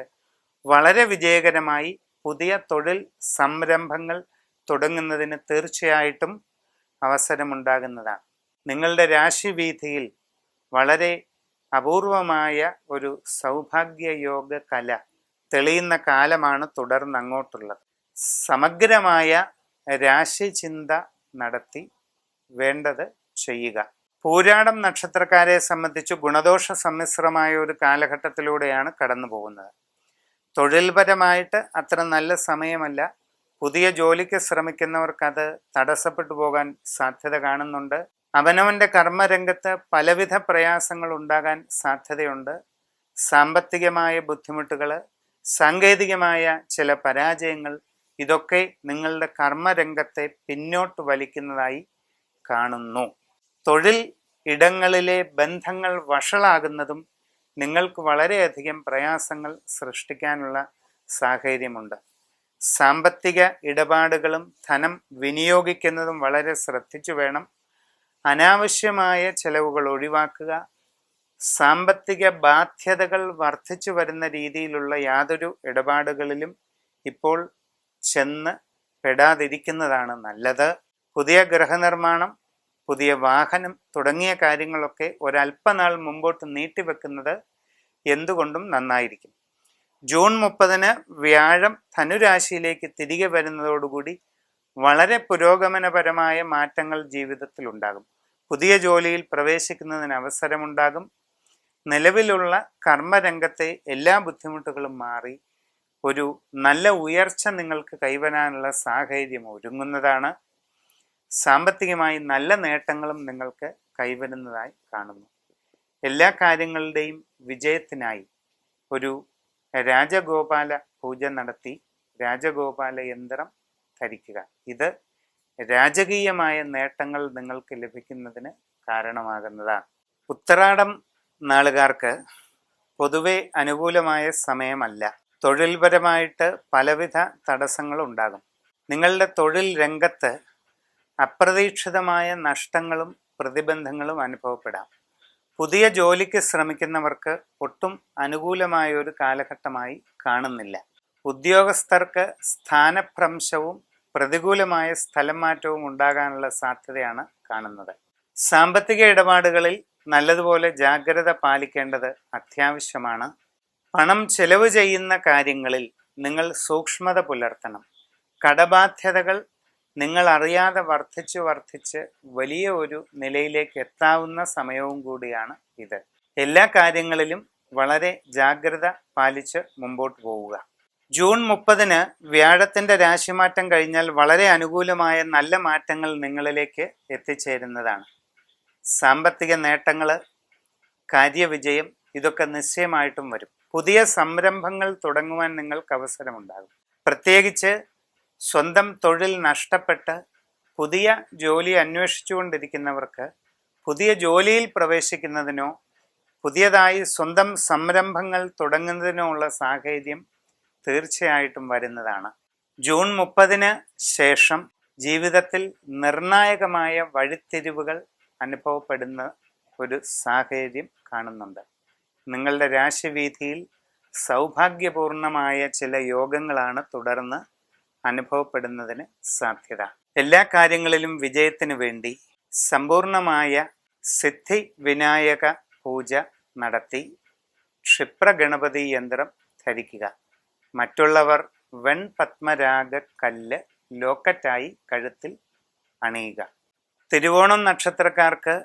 വളരെ വിജയകരമായി പുതിയ തൊഴിൽ സംരംഭങ്ങൾ തുടങ്ങുന്നതിന് തീർച്ചയായിട്ടും അവസരമുണ്ടാകുന്നതാണ്. നിങ്ങളുടെ രാശിവീഥിയിൽ വളരെ അപൂർവമായ ഒരു സൗഭാഗ്യയോഗ കല തെളിയുന്ന കാലമാണ് തുടർന്ന് അങ്ങോട്ടുള്ളത്. സമഗ്രമായ രാശിചിന്ത നടത്തി വേണ്ടത് ചെയ്യുക. പൂരാടം നക്ഷത്രക്കാരെ സംബന്ധിച്ച് ഗുണദോഷ സമ്മിശ്രമായ ഒരു കാലഘട്ടത്തിലൂടെയാണ് കടന്നു പോകുന്നത്. തൊഴിൽപരമായിട്ട് അത്ര നല്ല സമയമല്ല. പുതിയ ജോലിക്ക് ശ്രമിക്കുന്നവർക്കത് തടസ്സപ്പെട്ടു പോകാൻ സാധ്യത കാണുന്നുണ്ട്. അവനവൻ്റെ കർമ്മരംഗത്ത് പലവിധ പ്രയാസങ്ങൾ ഉണ്ടാകാൻ സാധ്യതയുണ്ട്. സാമ്പത്തികമായ ബുദ്ധിമുട്ടുകൾ, സാങ്കേതികമായ ചില പരാജയങ്ങൾ ഇതൊക്കെ നിങ്ങളുടെ കർമ്മരംഗത്തെ പിന്നോട്ട് വലിക്കുന്നതായി കാണുന്നു. തൊഴിൽ ഇടങ്ങളിലെ ബന്ധങ്ങൾ വഷളാകുന്നതും നിങ്ങൾക്ക് വളരെയധികം പ്രയാസങ്ങൾ സൃഷ്ടിക്കാനുള്ള സാഹചര്യമുണ്ട്. സാമ്പത്തിക ഇടപാടുകളും ധനം വിനിയോഗിക്കുന്നതും വളരെ ശ്രദ്ധിച്ചു വേണം. അനാവശ്യമായ ചെലവുകൾ ഒഴിവാക്കുക. സാമ്പത്തിക ബാധ്യതകൾ വർദ്ധിച്ചു വരുന്ന രീതിയിലുള്ള യാതൊരു ഇടപാടുകളിലും ഇപ്പോൾ ചെന്ന് പെടാതിരിക്കുന്നതാണ് നല്ലത്. പുതിയ ഗൃഹനിർമ്മാണം, പുതിയ വാഹനം തുടങ്ങിയ കാര്യങ്ങളൊക്കെ ഒരല്പനാൾ മുമ്പോട്ട് നീട്ടിവെക്കുന്നത് എന്തുകൊണ്ടും നന്നായിരിക്കും. ജൂൺ 30 വ്യാഴം ധനുരാശിയിലേക്ക് തിരികെ വരുന്നതോടുകൂടി വളരെ പുരോഗമനപരമായ മാറ്റങ്ങൾ ജീവിതത്തിൽ ഉണ്ടാകും. പുതിയ ജോലിയിൽ പ്രവേശിക്കുന്നതിന് അവസരമുണ്ടാകും. നിലവിലുള്ള കർമ്മരംഗത്തെ എല്ലാ ബുദ്ധിമുട്ടുകളും മാറി ഒരു നല്ല ഉയർച്ച നിങ്ങൾക്ക് കൈവരാനുള്ള സാഹചര്യം ഒരുങ്ങുന്നതാണ്. സാമ്പത്തികമായി നല്ല നേട്ടങ്ങളും നിങ്ങൾക്ക് കൈവരുന്നതായി കാണുന്നു. എല്ലാ കാര്യങ്ങളുടെയും വിജയത്തിനായി ഒരു രാജഗോപാല പൂജ നടത്തി രാജഗോപാല യന്ത്രം ധരിക്കുക. ഇത് രാജകീയമായ നേട്ടങ്ങൾ നിങ്ങൾക്ക് ലഭിക്കുന്നതിന് കാരണമാകുന്നതാണ്. ഉത്രാടം നാളുകാർക്ക് പൊതുവെ അനുകൂലമായ സമയമല്ല. തൊഴിൽപരമായിട്ട് പലവിധ തടസ്സങ്ങളുണ്ടാകും. നിങ്ങളുടെ തൊഴിൽ രംഗത്ത് അപ്രതീക്ഷിതമായ നഷ്ടങ്ങളും പ്രതിബന്ധങ്ങളും അനുഭവപ്പെടാം. പുതിയ ജോലിക്ക് ശ്രമിക്കുന്നവർക്ക് ഒട്ടും അനുകൂലമായ ഒരു കാലഘട്ടമായി കാണുന്നില്ല. ഉദ്യോഗസ്ഥർക്ക് സ്ഥാനഭ്രംശവും പ്രതികൂലമായ സ്ഥലം മാറ്റവും ഉണ്ടാകാനുള്ള സാധ്യതയാണ് കാണുന്നത്. സാമ്പത്തിക ഇടപാടുകളിൽ നല്ലതുപോലെ ജാഗ്രത പാലിക്കേണ്ടത് അത്യാവശ്യമാണ്. പണം ചെലവ് ചെയ്യുന്ന കാര്യങ്ങളിൽ നിങ്ങൾ സൂക്ഷ്മത പുലർത്തണം. കടബാധ്യതകൾ നിങ്ങൾ അറിയാതെ വർദ്ധിച്ച് വലിയ ഒരു നിലയിലേക്ക് എത്താവുന്ന സമയവും കൂടിയാണ് ഇത്. എല്ലാ കാര്യങ്ങളിലും വളരെ ജാഗ്രത പാലിച്ച് മുമ്പോട്ട് പോവുക. ജൂൺ 30 വ്യാഴത്തിന്റെ രാശിമാറ്റം കഴിഞ്ഞാൽ വളരെ അനുകൂലമായ നല്ല മാറ്റങ്ങൾ നിങ്ങളിലേക്ക് എത്തിച്ചേരുന്നതാണ്. സാമ്പത്തിക നേട്ടങ്ങൾ, കാര്യവിജയം ഇതൊക്കെ നിശ്ചയമായിട്ടും വരും. പുതിയ സംരംഭങ്ങൾ തുടങ്ങുവാൻ നിങ്ങൾക്ക് അവസരമുണ്ടാകും. പ്രത്യേകിച്ച് സ്വന്തം തൊഴിൽ നഷ്ടപ്പെട്ട് പുതിയ ജോലി അന്വേഷിച്ചുകൊണ്ടിരിക്കുന്നവർക്ക് പുതിയ ജോലിയിൽ പ്രവേശിക്കുന്നതിനോ പുതിയതായി സ്വന്തം സംരംഭങ്ങൾ തുടങ്ങുന്നതിനോ ഉള്ള സാഹചര്യം തീർച്ചയായിട്ടും വരുന്നതാണ്. ജൂൺ 30 ശേഷം ജീവിതത്തിൽ നിർണായകമായ വഴിത്തിരിവുകൾ അനുഭവപ്പെടുന്ന ഒരു സാഹചര്യം കാണുന്നുണ്ട്. നിങ്ങളുടെ രാശിവീഥിയിൽ സൗഭാഗ്യപൂർണമായ ചില യോഗങ്ങളാണ് തുടർന്ന് അനുഭവപ്പെടുന്നതിന് സാധ്യത. എല്ലാ കാര്യങ്ങളിലും വിജയത്തിന് വേണ്ടി സമ്പൂർണമായ സിദ്ധി വിനായക പൂജ നടത്തി ക്ഷിപ്രഗണപതി യന്ത്രം ധരിക്കുക. മറ്റുള്ളവർ വെൺപത്മരാഗ കല്ല് ലോക്കറ്റായി കഴുത്തിൽ അണിയുക. തിരുവോണം നക്ഷത്രക്കാർക്ക്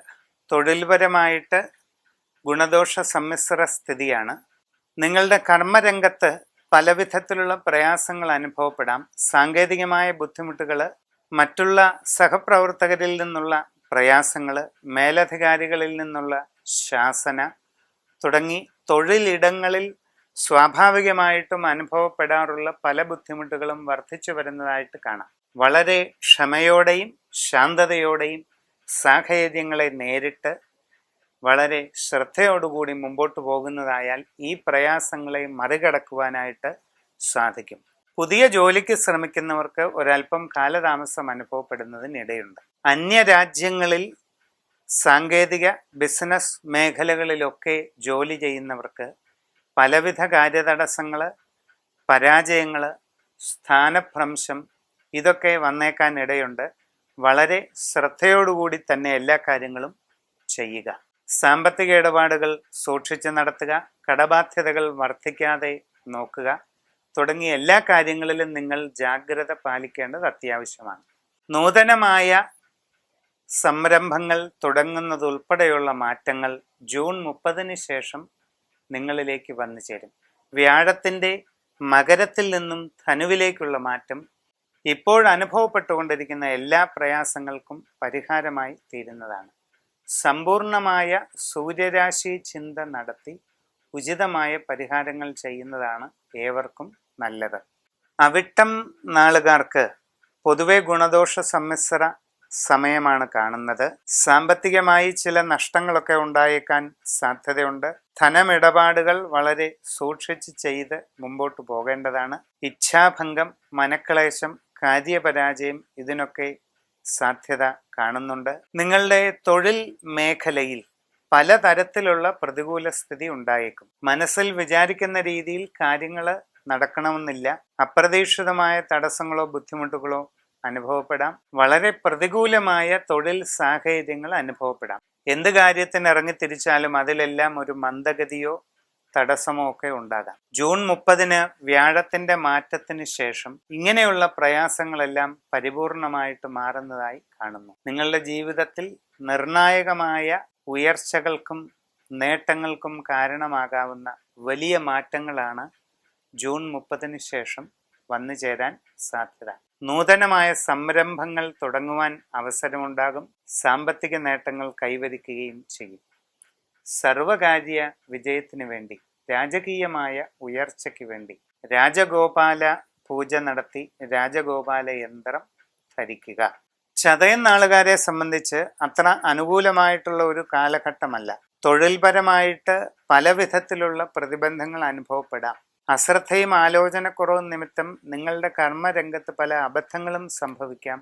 തൊഴിൽപരമായിട്ട് ഗുണദോഷ സമ്മിശ്ര സ്ഥിതിയാണ്. നിങ്ങളുടെ കർമ്മരംഗത്ത് പലവിധത്തിലുള്ള പ്രയാസങ്ങൾ അനുഭവപ്പെടാം. സാങ്കേതികമായ ബുദ്ധിമുട്ടുകൾ, മറ്റുള്ള സഹപ്രവർത്തകരിൽ നിന്നുള്ള പ്രയാസങ്ങൾ, മേലധികാരികളിൽ നിന്നുള്ള ശാസന തുടങ്ങി തൊഴിലിടങ്ങളിൽ സ്വാഭാവികമായിട്ടും അനുഭവപ്പെടാറുള്ള പല ബുദ്ധിമുട്ടുകളും വർദ്ധിച്ചു വരുന്നതായിട്ട് കാണാം. വളരെ ക്ഷമയോടെയും ശാന്തതയോടെയും സാഹചര്യങ്ങളെ നേരിട്ട് വളരെ ശ്രദ്ധയോടുകൂടി മുമ്പോട്ട് പോകുന്നതായാൽ ഈ പ്രയാസങ്ങളെ മറികടക്കുവാനായിട്ട് സാധിക്കും. പുതിയ ജോലിക്ക് ശ്രമിക്കുന്നവർക്ക് ഒരല്പം കാലതാമസം അനുഭവപ്പെടുന്നതിനിടയുണ്ട്. അന്യരാജ്യങ്ങളിൽ സാങ്കേതിക ബിസിനസ് മേഖലകളിലൊക്കെ ജോലി ചെയ്യുന്നവർക്ക് പലവിധ കാര്യതടസ്സങ്ങൾ, പരാജയങ്ങൾ, സ്ഥാനഭ്രംശം ഇതൊക്കെ വന്നേക്കാൻ ഇടയുണ്ട്. വളരെ ശ്രദ്ധയോടുകൂടി തന്നെ എല്ലാ കാര്യങ്ങളും ചെയ്യുക. സാമ്പത്തിക ഇടപാടുകൾ സൂക്ഷിച്ച് നടത്തുക. കടബാധ്യതകൾ വർദ്ധിക്കാതെ നോക്കുക തുടങ്ങിയ എല്ലാ കാര്യങ്ങളിലും നിങ്ങൾ ജാഗ്രത പാലിക്കേണ്ടത് അത്യാവശ്യമാണ്. നൂതനമായ സംരംഭങ്ങൾ തുടങ്ങുന്നതുൾപ്പെടെയുള്ള മാറ്റങ്ങൾ ജൂൺ 30 ശേഷം നിങ്ങളിലേക്ക് വന്നു ചേരും. വ്യാഴത്തിൻ്റെ മകരത്തിൽ നിന്നും ധനുവിലേക്കുള്ള മാറ്റം ഇപ്പോൾ അനുഭവപ്പെട്ടുകൊണ്ടിരിക്കുന്ന എല്ലാ പ്രയാസങ്ങൾക്കും പരിഹാരമായി തീരുന്നതാണ്. സമ്പൂർണമായ സൂര്യരാശി ചിന്ത നടത്തി ഉചിതമായ പരിഹാരങ്ങൾ ചെയ്യുന്നതാണ് ഏവർക്കും നല്ലത്. അവിട്ടം നാളുകാർക്ക് പൊതുവെ ഗുണദോഷ സമ്മിശ്ര സമയമാണ് കാണുന്നത്. സാമ്പത്തികമായി ചില നഷ്ടങ്ങളൊക്കെ ഉണ്ടായേക്കാൻ സാധ്യതയുണ്ട്. ധനമിടപാടുകൾ വളരെ സൂക്ഷിച്ച് ചെയ്ത് മുമ്പോട്ട് പോകേണ്ടതാണ്. ഇച്ഛാഭംഗം, മനക്ലേശം, കാര്യപരാജയം ഇതിനൊക്കെ സാധ്യത കാണുന്നുണ്ട്. നിങ്ങളുടെ തൊഴിൽ മേഖലയിൽ പലതരത്തിലുള്ള പ്രതികൂല സ്ഥിതി ഉണ്ടായേക്കും. മനസ്സിൽ വിചാരിക്കുന്ന രീതിയിൽ കാര്യങ്ങൾ നടക്കണമെന്നില്ല. അപ്രതീക്ഷിതമായ തടസ്സങ്ങളോ ബുദ്ധിമുട്ടുകളോ അനുഭവപ്പെടാം. വളരെ പ്രതികൂലമായ തൊഴിൽ സാഹചര്യങ്ങൾ അനുഭവപ്പെടാം. എന്ത് കാര്യത്തിന് ഇറങ്ങിത്തിരിച്ചാലും അതിലെല്ലാം ഒരു മന്ദഗതിയോ തടസ്സമോ ഒക്കെ ഉണ്ടാകാം. ജൂൺ 30 വ്യാഴത്തിന്റെ മാറ്റത്തിന് ശേഷം ഇങ്ങനെയുള്ള പ്രയാസങ്ങളെല്ലാം പരിപൂർണമായിട്ട് മാറുന്നതായി കാണുന്നു. നിങ്ങളുടെ ജീവിതത്തിൽ നിർണായകമായ ഉയർച്ചകൾക്കും നേട്ടങ്ങൾക്കും കാരണമാകാവുന്ന വലിയ മാറ്റങ്ങളാണ് ജൂൺ 30 ശേഷം വന്നു ചേരാൻ സാധ്യത. നൂതനമായ സംരംഭങ്ങൾ തുടങ്ങുവാൻ അവസരമുണ്ടാകും. സാമ്പത്തിക നേട്ടങ്ങൾ കൈവരിക്കുകയും ചെയ്യും. സർവകാര്യ വിജയത്തിന് വേണ്ടി, രാജകീയമായ ഉയർച്ചയ്ക്ക് വേണ്ടി രാജഗോപാല പൂജ നടത്തി രാജഗോപാല യന്ത്രം ധരിക്കുക. ചതയം നാളുകാരെ സംബന്ധിച്ച് അത്ര അനുകൂലമായിട്ടുള്ള ഒരു കാലഘട്ടമല്ല. തൊഴിൽപരമായിട്ട് പല വിധത്തിലുള്ള പ്രതിബന്ധങ്ങൾ അനുഭവപ്പെടാം. അശ്രദ്ധയും ആലോചനക്കുറവും നിമിത്തം നിങ്ങളുടെ കർമ്മരംഗത്ത് പല അബദ്ധങ്ങളും സംഭവിക്കാം.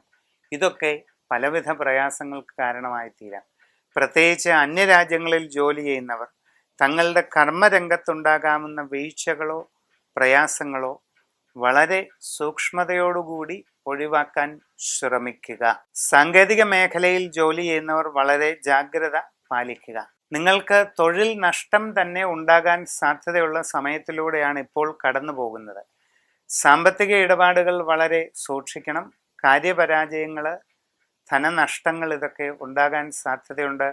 ഇതൊക്കെ പലവിധ പ്രയാസങ്ങൾക്ക് കാരണമായി തീരാം. പ്രത്യേകിച്ച് അന്യരാജ്യങ്ങളിൽ ജോലി ചെയ്യുന്നവർ തങ്ങളുടെ കർമ്മരംഗത്തുണ്ടാകാവുന്ന വീഴ്ചകളോ പ്രയാസങ്ങളോ വളരെ സൂക്ഷ്മതയോടുകൂടി ഒഴിവാക്കാൻ ശ്രമിക്കുക. സാങ്കേതിക മേഖലയിൽ ജോലി ചെയ്യുന്നവർ വളരെ ജാഗ്രത പാലിക്കുക. നിങ്ങൾക്ക് തൊഴിൽ നഷ്ടം തന്നെ ഉണ്ടാകാൻ സാധ്യതയുള്ള സമയത്തിലൂടെയാണ് ഇപ്പോൾ കടന്നു പോകുന്നത്. സാമ്പത്തിക ഇടപാടുകൾ വളരെ സൂക്ഷിക്കണം. കാര്യപരാജയങ്ങൾ, ധനനഷ്ടങ്ങൾ ഇതൊക്കെ ഉണ്ടാകാൻ സാധ്യതയുണ്ട്.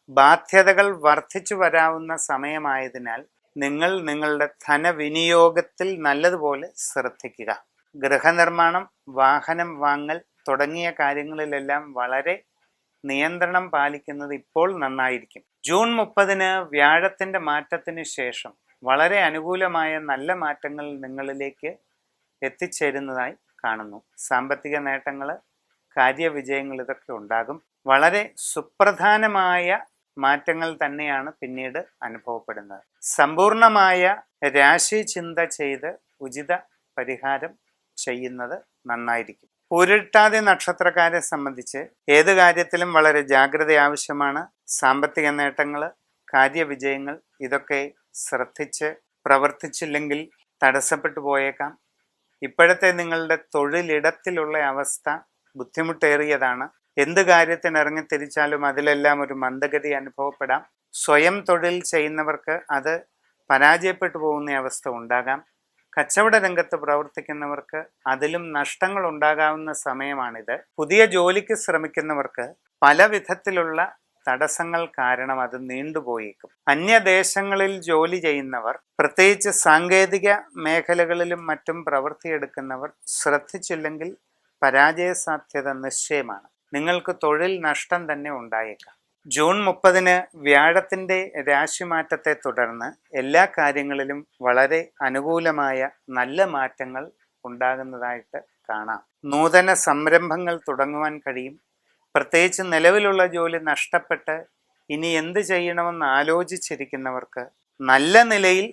ബാധ്യതകൾ വർദ്ധിച്ചു വരാവുന്ന സമയമായതിനാൽ നിങ്ങൾ നിങ്ങളുടെ ധനവിനിയോഗത്തിൽ നല്ലതുപോലെ ശ്രദ്ധിക്കുക. ഗൃഹനിർമ്മാണം, വാഹനം വാങ്ങൽ തുടങ്ങിയ കാര്യങ്ങളിലെല്ലാം വളരെ നിയന്ത്രണം പാലിക്കുന്നത് ഇപ്പോൾ നന്നായിരിക്കും. ജൂൺ 30 വ്യാഴത്തിന്റെ മാറ്റത്തിന് ശേഷം വളരെ അനുകൂലമായ നല്ല മാറ്റങ്ങൾ നിങ്ങളിലേക്ക് എത്തിച്ചേരുന്നതായി കാണുന്നു. സാമ്പത്തിക നേട്ടങ്ങൾ, കാര്യവിജയങ്ങൾ ഇതൊക്കെ ഉണ്ടാകും. വളരെ സുപ്രധാനമായ മാറ്റങ്ങൾ തന്നെയാണ് പിന്നീട് അനുഭവപ്പെടുന്നത്. സമ്പൂർണമായ രാശി ചിന്ത ചെയ്ത് ഉചിത പരിഹാരം ചെയ്യുന്നത് നന്നായിരിക്കും. പൂരിട്ടാതി നക്ഷത്രക്കാരെ സംബന്ധിച്ച് ഏത് കാര്യത്തിലും വളരെ ജാഗ്രത ആവശ്യമാണ്. സാമ്പത്തിക നേട്ടങ്ങൾ, കാര്യവിജയങ്ങൾ ഇതൊക്കെ ശ്രദ്ധിച്ച് പ്രവർത്തിച്ചില്ലെങ്കിൽ തടസ്സപ്പെട്ടു പോയേക്കാം. ഇപ്പോഴത്തെ നിങ്ങളുടെ തൊഴിലിടത്തിലുള്ള അവസ്ഥ ബുദ്ധിമുട്ടേറിയതാണ്. എന്ത് കാര്യത്തിന് ഇറങ്ങിത്തിരിച്ചാലും അതിലെല്ലാം ഒരു മന്ദഗതി അനുഭവപ്പെടാം. സ്വയം തൊഴിൽ ചെയ്യുന്നവർക്ക് അത് പരാജയപ്പെട്ടു പോകുന്ന അവസ്ഥ ഉണ്ടാകാം. കച്ചവട രംഗത്ത് പ്രവർത്തിക്കുന്നവർക്ക് അതിലും നഷ്ടങ്ങൾ ഉണ്ടാകാവുന്ന സമയമാണിത്. പുതിയ ജോലിക്ക് ശ്രമിക്കുന്നവർക്ക് പല വിധത്തിലുള്ള തടസ്സങ്ങൾ കാരണം അത് നീണ്ടുപോയേക്കും. അന്യദേശങ്ങളിൽ ജോലി ചെയ്യുന്നവർ, പ്രത്യേകിച്ച് സാങ്കേതിക മേഖലകളിലും മറ്റും പ്രവൃത്തിയെടുക്കുന്നവർ ശ്രദ്ധിച്ചില്ലെങ്കിൽ പരാജയ സാധ്യത നിശ്ചയമാണ്. നിങ്ങൾക്ക് തൊഴിൽ നഷ്ടം തന്നെ ഉണ്ടായേക്കാം. ജൂൺ 30 വ്യാഴത്തിന്റെ രാശിമാറ്റത്തെ തുടർന്ന് എല്ലാ കാര്യങ്ങളിലും വളരെ അനുകൂലമായ നല്ല മാറ്റങ്ങൾ ഉണ്ടാകുന്നതായിട്ട് കാണാം. നൂതന സംരംഭങ്ങൾ തുടങ്ങുവാൻ കഴിയും. പ്രത്യേകിച്ച് നിലവിലുള്ള ജോലി നഷ്ടപ്പെട്ട് ഇനി എന്ത് ചെയ്യണമെന്ന് ആലോചിച്ചിരിക്കുന്നവർക്ക് നല്ല നിലയിൽ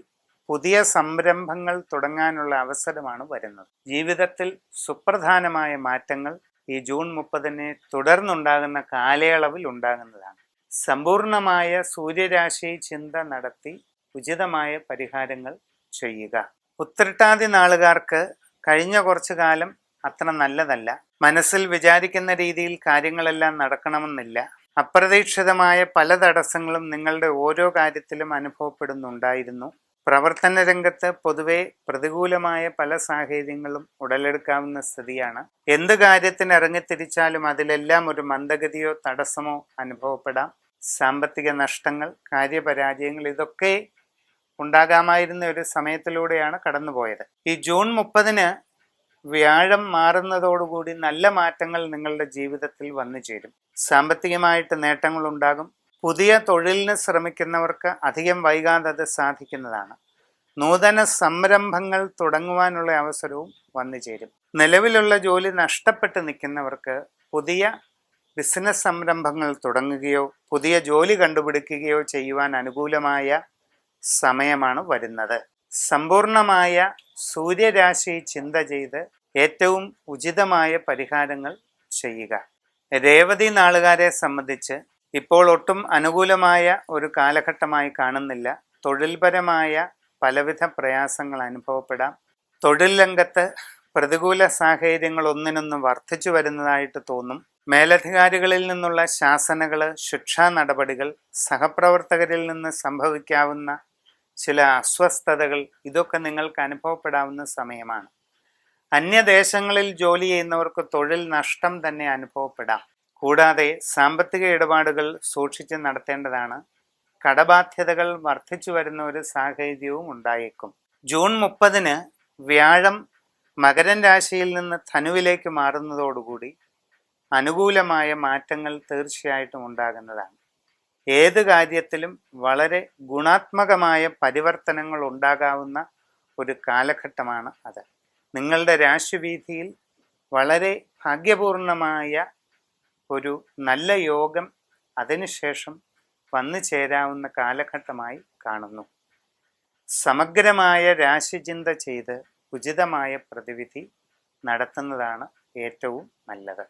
പുതിയ സംരംഭങ്ങൾ തുടങ്ങാനുള്ള അവസരമാണ് വരുന്നത്. ജീവിതത്തിൽ സുപ്രധാനമായ മാറ്റങ്ങൾ ഈ ജൂൺ 30 തുടർന്നുണ്ടാകുന്ന കാലയളവിൽ ഉണ്ടാകുന്നതാണ്. സമ്പൂർണമായ സൂര്യരാശി ചിന്ത നടത്തി ഉചിതമായ പരിഹാരങ്ങൾ ചെയ്യുക. ഉത്രട്ടാതി നാളുകാർക്ക് കഴിഞ്ഞ കുറച്ചു കാലം അത്ര നല്ലതല്ല. മനസ്സിൽ വിചാരിക്കുന്ന രീതിയിൽ കാര്യങ്ങളെല്ലാം നടക്കണമെന്നില്ല. അപ്രതീക്ഷിതമായ പല തടസ്സങ്ങളും നിങ്ങളുടെ ഓരോ കാര്യത്തിലും അനുഭവപ്പെടുന്നുണ്ടായിരുന്നു. പ്രവർത്തന രംഗത്ത് പൊതുവെ പ്രതികൂലമായ പല സാഹചര്യങ്ങളും ഉടലെടുക്കാവുന്ന സ്ഥിതിയാണ്. എന്ത് കാര്യത്തിന് ഇറങ്ങിത്തിരിച്ചാലും അതിലെല്ലാം ഒരു മന്ദഗതിയോ തടസ്സമോ അനുഭവപ്പെടാം. സാമ്പത്തിക നഷ്ടങ്ങൾ, കാര്യപരാജയങ്ങൾ ഇതൊക്കെ ഉണ്ടാകാമായിരുന്ന ഒരു സമയത്തിലൂടെയാണ് കടന്നുപോയത്. ഈ ജൂൺ 30 വ്യാഴം മാറുന്നതോടുകൂടി നല്ല മാറ്റങ്ങൾ നിങ്ങളുടെ ജീവിതത്തിൽ വന്നു ചേരും. സാമ്പത്തികമായിട്ട് നേട്ടങ്ങൾ ഉണ്ടാകും. പുതിയ തൊഴിലിന് ശ്രമിക്കുന്നവർക്ക് അധികം വൈകാതെ അത് സാധിക്കുന്നതാണ്. നൂതന സംരംഭങ്ങൾ തുടങ്ങുവാനുള്ള അവസരവും വന്നു ചേരും. നിലവിലുള്ള ജോലി നഷ്ടപ്പെട്ട് നിൽക്കുന്നവർക്ക് പുതിയ ബിസിനസ് സംരംഭങ്ങൾ തുടങ്ങുകയോ പുതിയ ജോലി കണ്ടുപിടിക്കുകയോ ചെയ്യുവാൻ അനുകൂലമായ സമയമാണ് വരുന്നത്. സമ്പൂർണമായ സൂര്യരാശി ചിന്ത ചെയ്ത് ഏറ്റവും ഉചിതമായ പരിഹാരങ്ങൾ ചെയ്യുക. രേവതി നാളുകാരെ സംബന്ധിച്ച് ഇപ്പോൾ ഒട്ടും അനുകൂലമായ ഒരു കാലഘട്ടമായി കാണുന്നില്ല. തൊഴിൽപരമായ പലവിധ പ്രയാസങ്ങൾ അനുഭവപ്പെടാം. തൊഴിൽ രംഗത്ത് പ്രതികൂല സാഹചര്യങ്ങൾ ഒന്നിനൊന്ന് വർദ്ധിച്ചു വരുന്നതായിട്ട് തോന്നും. മേലധികാരികളിൽ നിന്നുള്ള ശാസനകൾ, ശിക്ഷാ നടപടികൾ, സഹപ്രവർത്തകരിൽ നിന്ന് സംഭവിക്കാവുന്ന ചില അസ്വസ്ഥതകൾ, ഇതൊക്കെ നിങ്ങൾക്ക് അനുഭവപ്പെടാവുന്ന സമയമാണ്. അന്യദേശങ്ങളിൽ ജോലി ചെയ്യുന്നവർക്ക് തൊഴിൽ നഷ്ടം തന്നെ അനുഭവപ്പെടാം. കൂടാതെ സാമ്പത്തിക ഇടപാടുകൾ സൂക്ഷിച്ച് നടത്തേണ്ടതാണ്. കടബാധ്യതകൾ വർദ്ധിച്ചു വരുന്ന ഒരു സാഹചര്യവും ഉണ്ടായേക്കും. ജൂൺ 30 വ്യാഴം മകരൻ രാശിയിൽ നിന്ന് ധനുവിലേക്ക് മാറുന്നതോടുകൂടി അനുകൂലമായ മാറ്റങ്ങൾ തീർച്ചയായിട്ടും ഉണ്ടാകുന്നതാണ്. ഏത് കാര്യത്തിലും വളരെ ഗുണാത്മകമായ പരിവർത്തനങ്ങൾ ഉണ്ടാകാവുന്ന ഒരു കാലഘട്ടമാണ് അത്. നിങ്ങളുടെ രാശിവീഥിയിൽ വളരെ ഭാഗ്യപൂർണമായ ഒരു നല്ല യോഗം അതിനുശേഷം വന്നു ചേരാവുന്ന കാലഘട്ടമായി കാണുന്നു. സമഗ്രമായ രാശിചിന്ത ചെയ്ത് ഉചിതമായ പ്രതിവിധി നടത്തുന്നതാണ് ഏറ്റവും നല്ലത്.